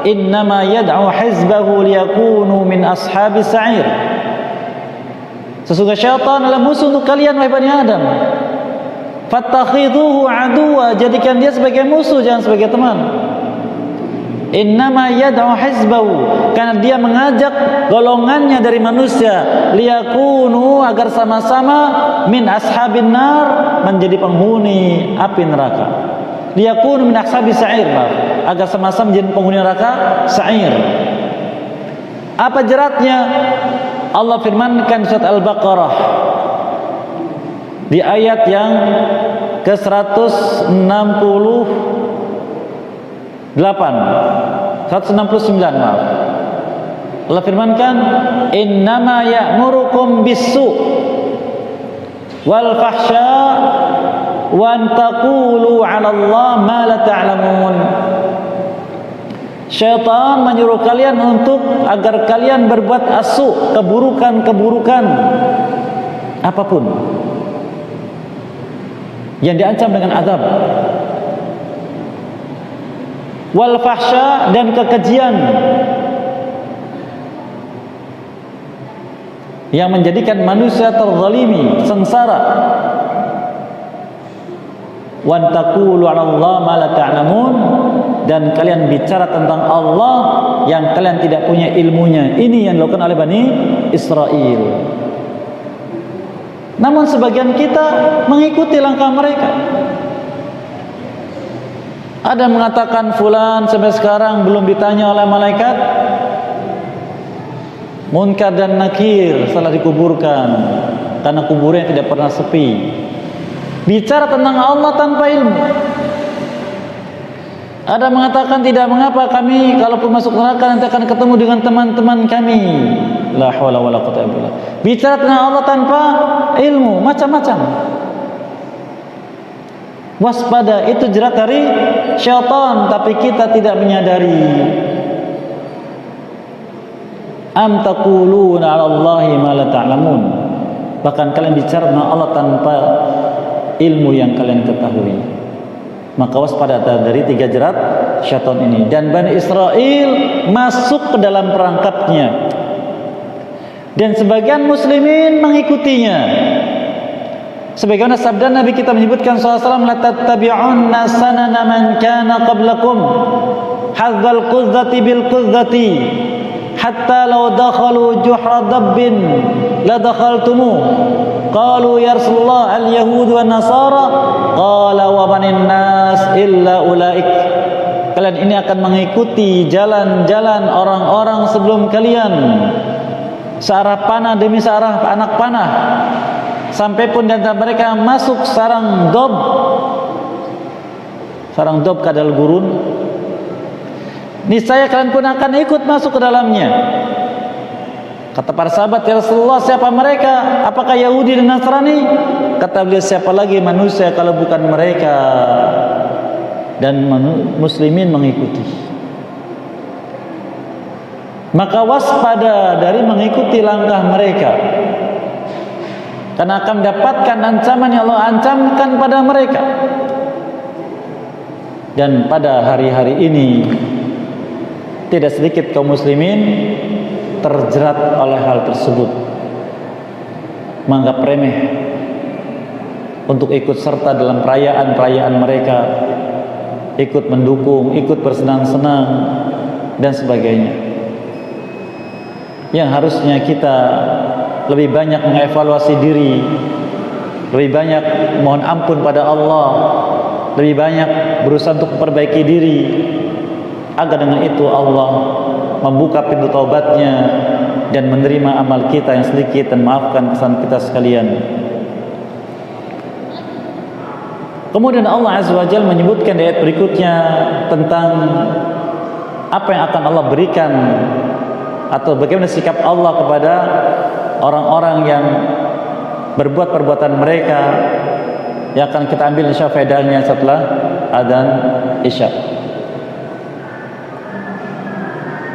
innama yad'u hizbahu liyakunu min ashabis sa'ir. Sesungguhnya syaitan adalah musuh untuk kalian wahai Bani Adam. Fattakhidhuhu aduwa, jadikan dia sebagai musuh, jangan sebagai teman. Innama yad'u hizbahu, karena dia mengajak golongannya dari manusia, liyakunu, agar sama-sama min ashabin nar, menjadi penghuni api neraka. Liyakunu min ashabis sa'ir, agar sama-sama menjadi penghuni neraka sa'ir. Apa jeratnya? Allah firmankan surat Al-Baqarah di ayat yang ke-169, maaf. Allah firmankan, innama ya'murukum bis-su' wal fahsya wa an taqulu 'ala Allah ma la ta'lamun. Syaitan menyuruh kalian untuk agar kalian berbuat asu, keburukan-keburukan apapun yang diancam dengan azab. Wal fahsya, dan kekejian yang menjadikan manusia terzalimi, sengsara. Wan taqulu 'ala Allah ma la ta'lamun, dan kalian bicara tentang Allah yang kalian tidak punya ilmunya. Ini yang dilakukan oleh Bani Israel. Namun sebagian kita mengikuti langkah mereka. Ada yang mengatakan fulan sampai sekarang belum ditanya oleh malaikat. Munkar dan Nakir setelah dikuburkan, karena kuburnya tidak pernah sepi. Bicara tentang Allah tanpa ilmu. Ada yang mengatakan tidak mengapa, kami kalaupun masuk neraka nanti akan ketemu dengan teman-teman kami. La haula wala quwwata illa billah. Bicara tentang Allah tanpa ilmu, macam-macam. Waspada, itu jerat dari syaitan, tapi kita tidak menyadari. Am taquluna 'ala Allahi ma la ta'lamun. Bahkan kalian bicara tentang Allah tanpa ilmu yang kalian ketahui. Maka waspada dari 3 jerat syaitan ini. Dan Bani Israel masuk ke dalam perangkapnya, dan sebagian muslimin mengikutinya. Sebagaimana sabda Nabi kita menyebutkan SAW, la tattabi'unna sanana man kana qablakum hadzal qudzati bil qudzati hatta law dakhalu juhra dabbin la dakhaltumu. Qalu ya Rasulullah al-yahud wa nasara, qala wa manin nas illa ulaik. kalian ini akan mengikuti jalan-jalan orang-orang sebelum kalian, searah panah demi searah anak panah, sampai pun di antara mereka masuk sarang dob kadal gurun, niscaya kalian pun akan ikut masuk ke dalamnya. Kata para sahabat, ya Rasulullah, siapa mereka? Apakah Yahudi dan Nasrani? Kata beliau, siapa lagi manusia kalau bukan mereka? Dan muslimin mengikuti. Maka waspada dari mengikuti langkah mereka, karena akan mendapatkan ancaman yang Allah ancamkan pada mereka. Dan pada hari-hari ini tidak sedikit kaum muslimin terjerat oleh hal tersebut, menganggap remeh untuk ikut serta dalam perayaan-perayaan mereka, ikut mendukung, ikut bersenang-senang dan sebagainya. Yang harusnya kita lebih banyak mengevaluasi diri, lebih banyak mohon ampun pada Allah, lebih banyak berusaha untuk memperbaiki diri, agar dengan itu Allah membuka pintu taubatnya dan menerima amal kita yang sedikit dan maafkan kesalahan kita sekalian. Kemudian Allah Azza wa Jalla menyebutkan di ayat berikutnya tentang apa yang akan Allah berikan atau bagaimana sikap Allah kepada orang-orang yang berbuat perbuatan mereka, yang akan kita ambil insya faedahnya setelah adzan Isya.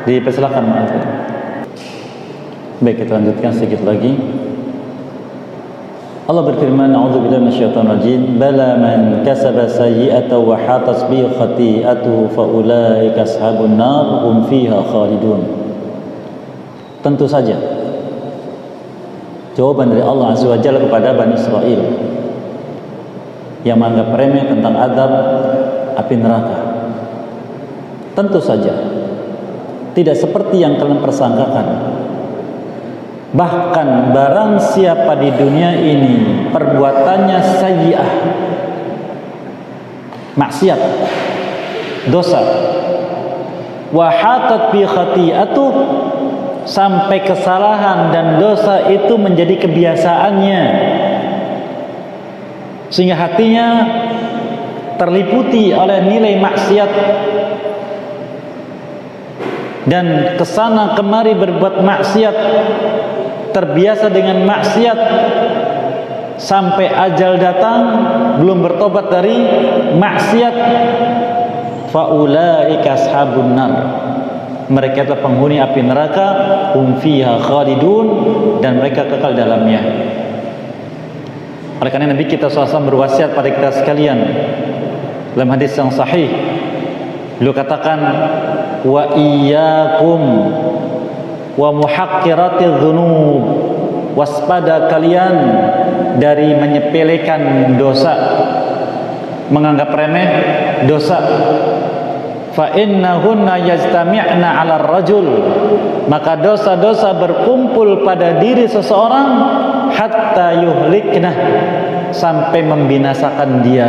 Dipersilakan maaf. Baik, kita lanjutkan sedikit lagi. Allah berfirman, a'udzubillahi minasyaitonir rajim, bala man kasaba sayyi'atan wa hatat bi khati'atuhu fa ulaika ashabun nar hum fiha khalidun. Tentu saja jawaban dari Allah Azza wa Jalla kepada Bani Israel yang menganggap remeh tentang azab api neraka. Tentu saja tidak seperti yang kalian persangkakan. Bahkan barang siapa di dunia ini perbuatannya sayyi'ah, maksiat, dosa, wa hatat bi khati'atuh, sampai kesalahan dan dosa itu menjadi kebiasaannya, sehingga hatinya terliputi oleh nilai maksiat dan kesana kemari berbuat maksiat, terbiasa dengan maksiat sampai ajal datang belum bertobat dari maksiat, faulaika ashabun nar, mereka itu penghuni api neraka, hum fiha khalidun, dan mereka kekal dalamnya. Oleh karena Nabi kita SAW berwasiat pada kita sekalian dalam hadis yang sahih, beliau katakan, wa iyyakum wa muhaqqiratil dzunub, waspada kalian dari menyepelekan dosa, menganggap remeh dosa. Fa innahunna yajtami'na 'ala ar-rajul, maka dosa-dosa berkumpul pada diri seseorang hatta yuhliknah, sampai membinasakan dia.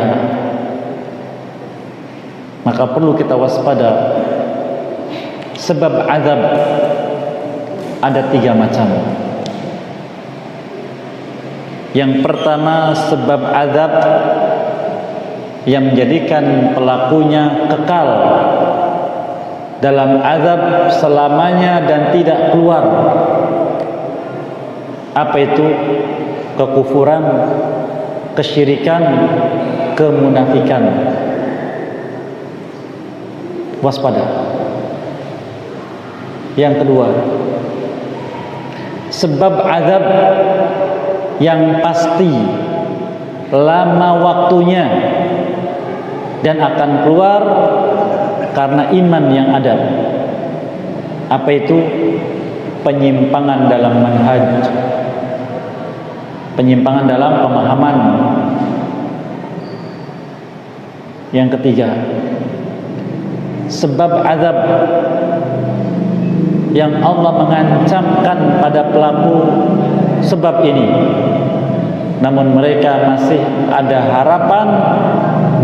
Maka perlu kita waspada. Sebab azab ada 3 macam. Yang pertama, sebab azab yang menjadikan pelakunya kekal dalam azab selamanya dan tidak keluar. Apa itu? Kekufuran, kesyirikan, kemunafikan. Waspada. Yang kedua, sebab azab yang pasti, lama waktunya, dan akan keluar karena iman yang ada. Apa itu? Penyimpangan dalam manhaj, penyimpangan dalam pemahaman. Yang ketiga, sebab azab yang Allah mengancamkan pada pelaku sebab ini, namun mereka masih ada harapan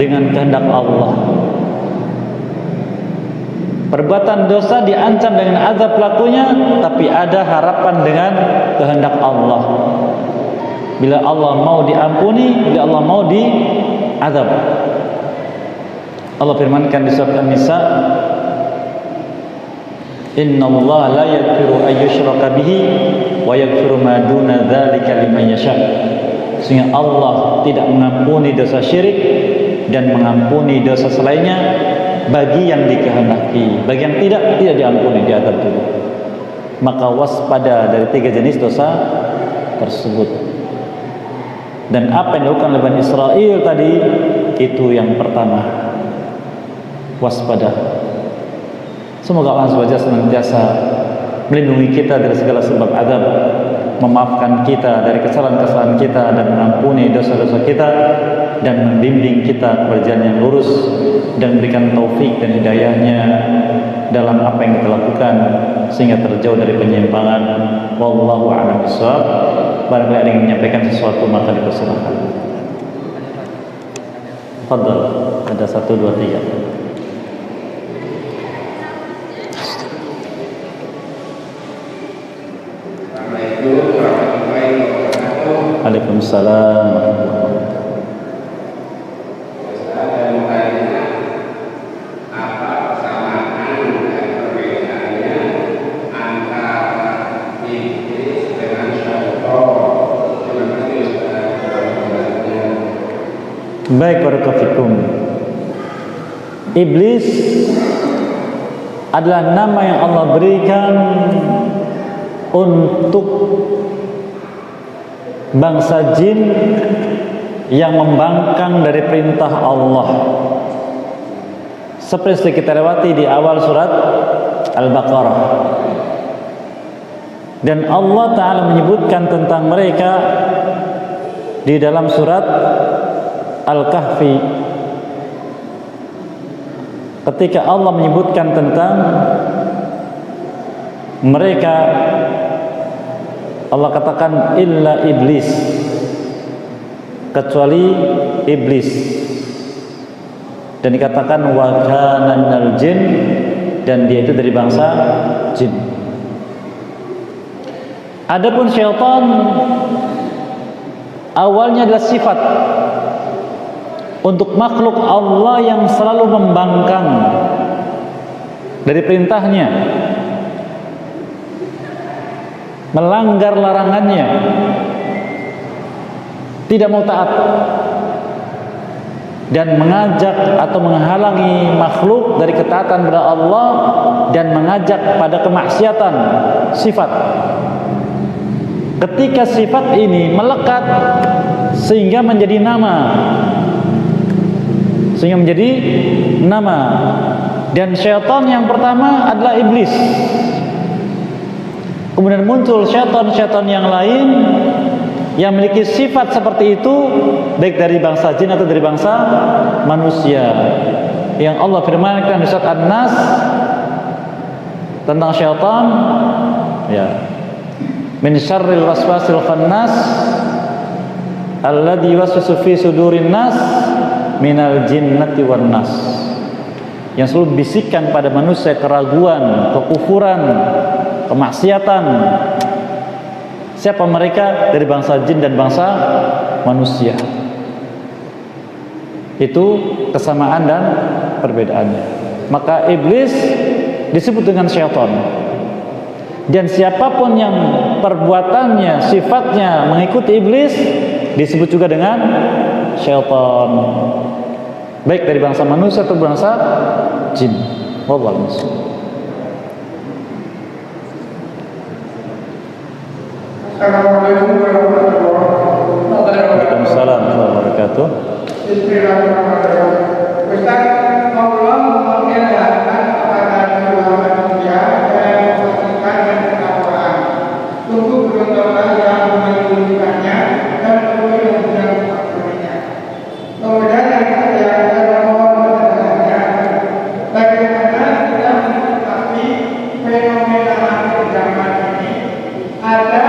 dengan kehendak Allah. Perbuatan dosa diancam dengan azab pelakunya, tapi ada harapan dengan kehendak Allah. Bila Allah mau diampuni, bila Allah mau diazab. Allah firmankan di surat An-Nisa, "Innallaha la yaghfiru an yushraka bihi wa yaghfiru ma duna dzalika liman yasha." Sehingga Allah tidak mengampuni dosa syirik dan mengampuni dosa selainnya bagi yang dikehendaki. Bagi yang tidak diampuni, diazab dulu. Maka waspada dari 3 jenis dosa tersebut. Dan apa yang dilakukan oleh Bani Israel tadi, itu yang pertama, waspada. Semoga Allah SWT senantiasa melindungi kita dari segala sebab azab, memaafkan kita dari kesalahan-kesalahan kita, dan mengampuni dosa-dosa kita, dan membimbing kita kepada jalan yang lurus, dan berikan taufik dan hidayahnya dalam apa yang kita lakukan sehingga terjauh dari penyimpangan. Wallahu a'lam bishawab. Barangkali ada yang menyampaikan sesuatu, maka dipersilakan. Fadhal, ada 1, 2, 3. Waalaikumsalam. Baik, barakallahu. Iblis adalah nama yang Allah berikan untuk bangsa jin yang membangkang dari perintah Allah. Seperti kita lewati di awal surat Al-Baqarah. Dan Allah Ta'ala menyebutkan tentang mereka di dalam surat Al-Kahfi, ketika Allah menyebutkan tentang mereka, Allah katakan illa iblis, kecuali iblis, dan dikatakan wa kana minal jin, dan dia itu dari bangsa jin. Adapun syaitan awalnya adalah sifat untuk makhluk Allah yang selalu membangkang dari perintahnya, melanggar larangannya, tidak mau taat, dan mengajak atau menghalangi makhluk dari ketaatan kepada Allah, dan mengajak pada kemaksiatan sifat. Ketika sifat ini melekat sehingga menjadi nama, dan syaitan yang pertama adalah iblis. Kemudian muncul syaitan-syaitan yang lain yang memiliki sifat seperti itu, baik dari bangsa jin atau dari bangsa manusia, yang Allah firmankan di surat An-Nas tentang syaitan, ya, min syarril waswasil khannas alladzi yuwaswisu fi sudurin nas minal jinnati wan nas, yang selalu bisikan pada manusia keraguan, kekufuran, kemaksiatan. Siapa mereka? Dari bangsa jin dan bangsa manusia. Itu kesamaan dan perbedaannya. Maka iblis disebut dengan syaitan. Dan siapapun yang perbuatannya, sifatnya mengikuti iblis, disebut juga dengan syaitan, baik dari bangsa manusia atau bangsa jin. Wallahu a'lam. Assalamualaikum warahmatullahi wabarakatuh. Waalaikumsalam warahmatullahi wabarakatuh. Bismillahirrahmanirrahim. Ustaz, Allah mengingatkan kepada kedua manusia dan memastikan dan ketakwaan. Sungguh beruntunglah yang menyembunyikannya dan sungguh yang tidak mengakurinya. Kemudian yang ketiga, mohon penjelasannya bagaimana kita menyikapi fenomena akhir zaman ini, ada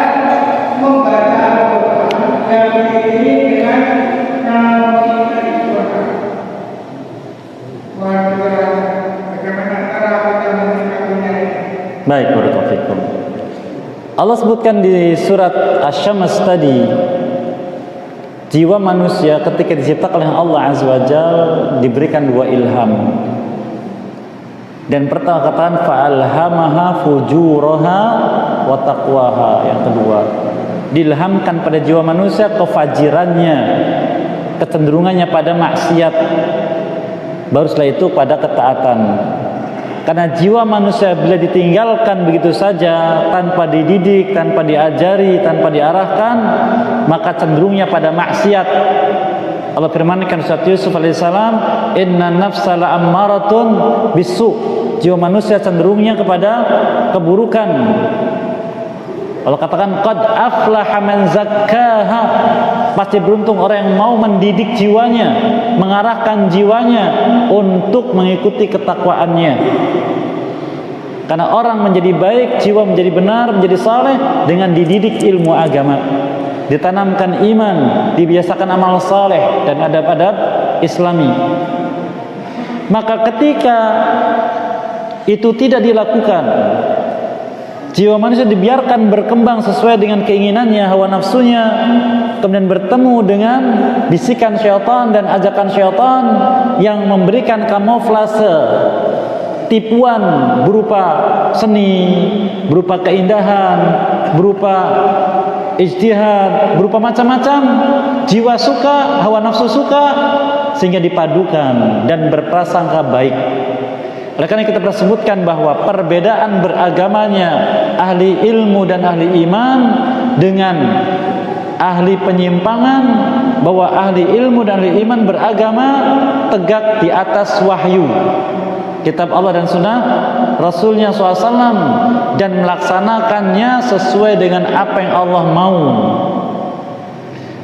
membaca Al-Quran dan diiringi dengan musik tradisional. Baik, barakallahu fikum. Allah sebutkan di surat Asy-Syams tadi, jiwa manusia ketika diciptakan oleh Allah Azza wa Jalla diberikan dua ilham. Dan pertama katakan fa'alhamaha fujuraha wa taqwaha. Yang kedua, diilhamkan pada jiwa manusia kefajirannya, kecenderungannya pada maksiat, baru setelah itu pada ketaatan. Karena jiwa manusia bila ditinggalkan begitu saja, tanpa dididik, tanpa diajari, tanpa diarahkan, maka cenderungnya pada maksiat. Allah firmankan surat Yusuf alaihissalam, inna nafsa la'ammaratun bisu. Jiwa manusia cenderungnya kepada keburukan. Allah katakan qad aflaha man zakkaha. Pasti beruntung orang yang mau mendidik jiwanya, mengarahkan jiwanya untuk mengikuti ketakwaannya. Karena orang menjadi baik, jiwa menjadi benar, menjadi saleh dengan dididik ilmu agama, ditanamkan iman, dibiasakan amal saleh dan adab-adab Islami. Maka ketika itu tidak dilakukan, jiwa manusia dibiarkan berkembang sesuai dengan keinginannya, hawa nafsunya, kemudian bertemu dengan bisikan syaitan dan ajakan syaitan yang memberikan kamuflase, tipuan berupa seni, berupa keindahan, berupa ijtihad, berupa macam-macam. Jiwa suka, hawa nafsu suka, sehingga dipadukan dan berprasangka baik. Oleh karena kita pernah sebutkan bahwa perbedaan beragamanya ahli ilmu dan ahli iman dengan ahli penyimpangan, bahwa ahli ilmu dan ahli iman beragama tegak di atas wahyu, kitab Allah dan sunnah Rasulnya SAW, dan melaksanakannya sesuai dengan apa yang Allah mau.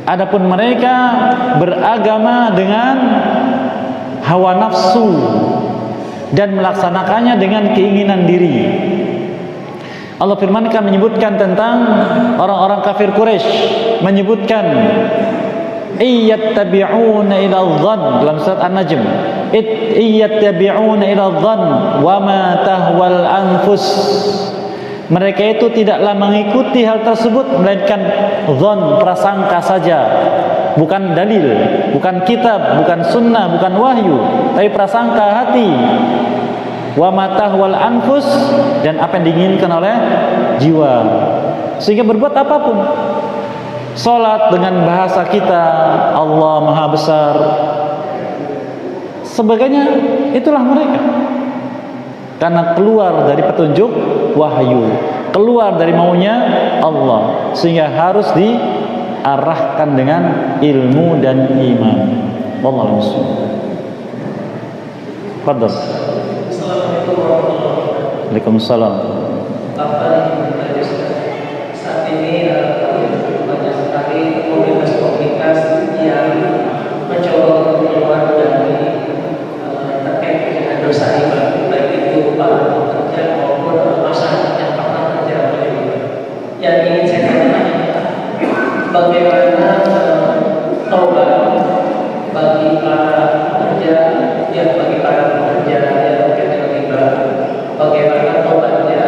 Adapun mereka beragama dengan hawa nafsu dan melaksanakannya dengan keinginan diri. Allah firmankan menyebutkan tentang orang-orang kafir Quraisy, menyebutkan iyattabi'una ila dhann dalam surat An-Najm, iyattabi'una ila dhann wa ma tahwal anfus. Mereka itu tidaklah mengikuti hal tersebut melainkan dhann, prasangka saja, bukan dalil, bukan kitab, bukan sunnah, bukan wahyu, tapi prasangka hati. Wa matahwal anfus, dan apa yang diinginkan oleh jiwa, sehingga berbuat apapun. Salat dengan bahasa kita, Allah Maha Besar, sebagainya, itulah mereka. Karena keluar dari petunjuk wahyu, keluar dari maunya Allah, sehingga harus diarahkan dengan ilmu dan iman. Wallahu a'lam. Fadhal. Assalamualaikum warahmatullahi wabarakatuh. Waalaikumsalam. Saat ini banyak sekali komunitas-komunitas yang mencoba untuk keluar dari terkait dengan dosa riba, baik itu para pekerja maupun masyarakat yang pernah kerja. Yang ingin saya tanyakan, bagaimana taubat bagi para pekerja, bagi para pekerja yang terkena riba, bagaimana taubatnya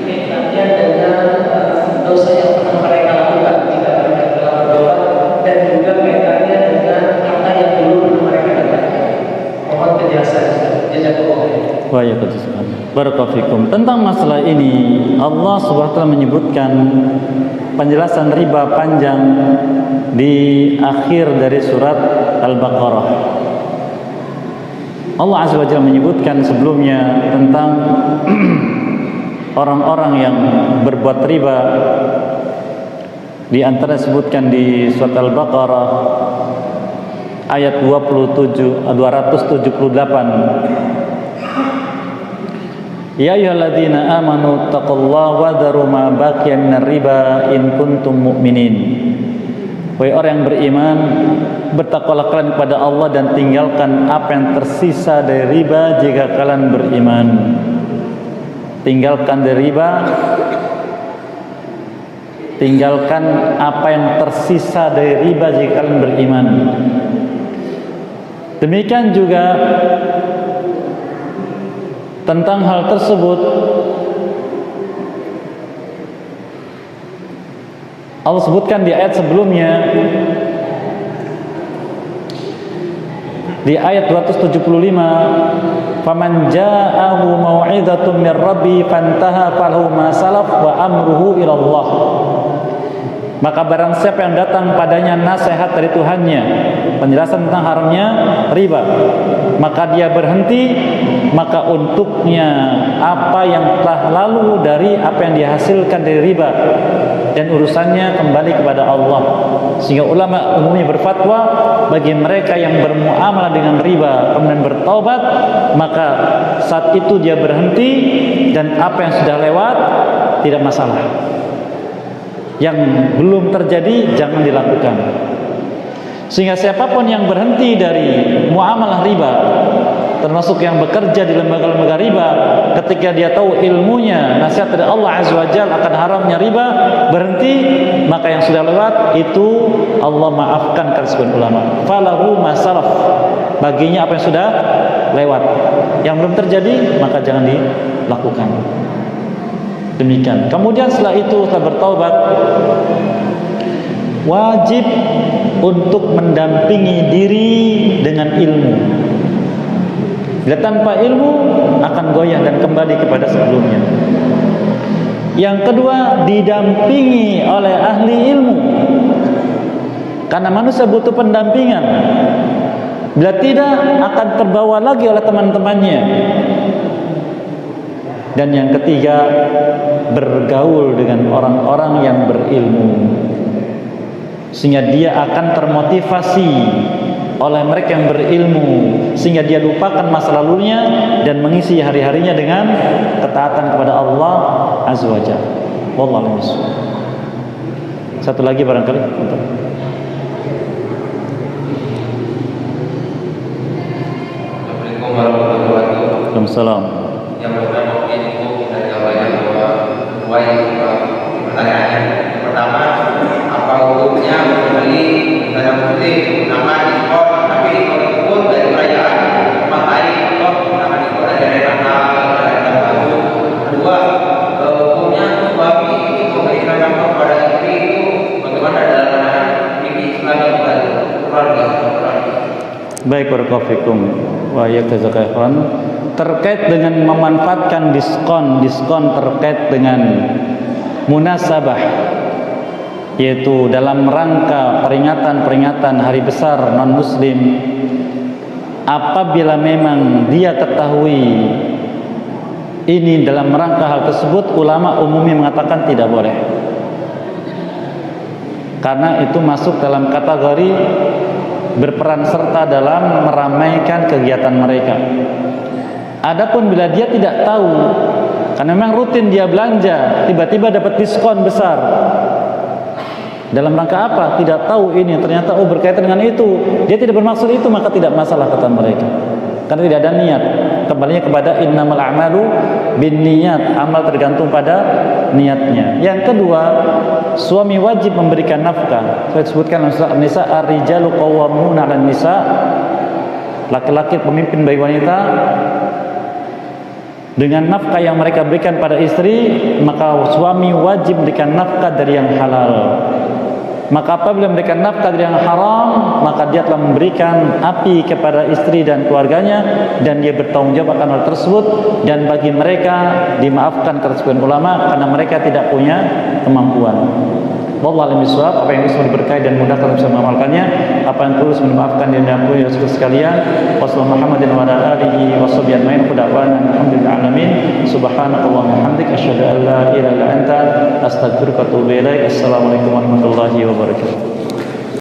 kaitannya dengan dosa yang pernah mereka lakukan jika mereka telah bertobat, dan juga kaitannya dengan harta yang dulu pernah mereka dapatkan. Mohon penjelasan. Jazakallahu khairan. Barakallahu fikum. Tentang masalah ini Allah Subhanahu wa taala menyebutkan penjelasan riba panjang di akhir dari surat Al-Baqarah. Allah Azza wa Jalla menyebutkan sebelumnya tentang orang-orang yang berbuat riba. Di antara disebutkan di surat Al-Baqarah ayat 278, ya ayyuhalladzina amanu taqullaha wa dharu ma baqiya minar riba in kuntum mu'minin. Wahai orang yang beriman, bertakwalah kalian kepada Allah dan tinggalkan apa yang tersisa dari riba jika kalian beriman. Tinggalkan dari riba, tinggalkan apa yang tersisa dari riba jika kalian beriman. Demikian juga tentang hal tersebut Allah sebutkan di ayat sebelumnya, di ayat 275, faman ja'ahu mau'izatun mir rabbi fantaha falahu ma salaf wa amruhu ila Allah. Maka barang siapa yang datang padanya nasihat dari Tuhannya, penjelasan tentang haramnya riba, maka dia berhenti, maka untuknya apa yang telah lalu dari apa yang dihasilkan dari riba, dan urusannya kembali kepada Allah. Sehingga ulama umumnya berfatwa, bagi mereka yang bermuamalah dengan riba kemudian bertaubat, maka saat itu dia berhenti, dan apa yang sudah lewat tidak masalah. Yang belum terjadi jangan dilakukan. Sehingga siapapun yang berhenti dari muamalah riba, termasuk yang bekerja di lembaga-lembaga riba, ketika dia tahu ilmunya nasihat dari Allah Azza wa Jalla akan haramnya riba, berhenti, maka yang sudah lewat itu Allah maafkan, kata sebagian ulama. Falahu ma salaf, baginya apa yang sudah lewat. Yang belum terjadi maka jangan dilakukan. Demikian. Kemudian setelah itu, setelah bertaubat, wajib untuk mendampingi diri dengan ilmu. Bila tanpa ilmu akan goyah dan kembali kepada sebelumnya. Yang kedua, didampingi oleh ahli ilmu, karena manusia butuh pendampingan. Bila tidak, akan terbawa lagi oleh teman-temannya. Dan yang ketiga, bergaul dengan orang-orang yang berilmu, sehingga dia akan termotivasi oleh mereka yang berilmu, sehingga dia lupakan masa lalunya dan mengisi hari-harinya dengan ketaatan kepada Allah Azza wa Jalla. Wallahu a'lam. Satu lagi barangkali. Assalamualaikum warahmatullahi wabarakatuh. Waalaikumsalam. Yang pertama mungkin itu kita jawabannya bahwa sesuai pertanyaannya. Yang pertama, apa hukumnya membeli tanda kutip nama diskon, tapi diskon itu pun dari perayaan memakai atau nama diskon dari Natal dan tahun baru. Kedua, hukumnya suami itu memberikan nama kepada istri itu bagaimana dalam fikih Islam dan keluarga. Baik, barakallahu wa jazakallahu. Terkait dengan memanfaatkan diskon terkait dengan munasabah, yaitu dalam rangka peringatan hari besar non muslim, apabila memang dia ketahui ini dalam rangka hal tersebut, ulama umumnya mengatakan tidak boleh, karena itu masuk dalam kategori berperan serta dalam meramaikan kegiatan mereka. Adapun bila dia tidak tahu, karena memang rutin dia belanja, tiba-tiba dapat diskon besar, dalam rangka apa? Tidak tahu ini, ternyata berkaitan dengan itu, dia tidak bermaksud itu, maka tidak masalah kata mereka, karena tidak ada niat. Kembalinya kepada innamal a'malu binniyat, amal tergantung pada niatnya. Yang kedua, suami wajib memberikan nafkah. Saya sebutkan dalam surah An-Nisa, ar-rijalu qawwamuna 'alan nisa, laki-laki pemimpin bagi wanita dengan nafkah yang mereka berikan pada istri, maka suami wajib memberikan nafkah dari yang halal. Maka apabila memberikan nafkah dari yang haram, maka dia telah memberikan api kepada istri dan keluarganya, dan dia bertanggung jawab akan hal tersebut. Dan bagi mereka dimaafkan kata sebagian ulama, karena mereka tidak punya kemampuan. Wallahu a'lam bishawab. Apa yang bisa diberkahi dan mudahkan bisa mengamalkannya, apa yang perlu memaafkan dan diampuni oleh sekalian. Wassalamualaikum Muhammadin wa ala alihi washabbihi ajmain. Alhamdulillah alamin. Subhanakallahumma hamdika asyhadu an la ilaha illa anta astaghfiruka wa atubu ilaik. Assalamualaikum warahmatullahi wabarakatuh.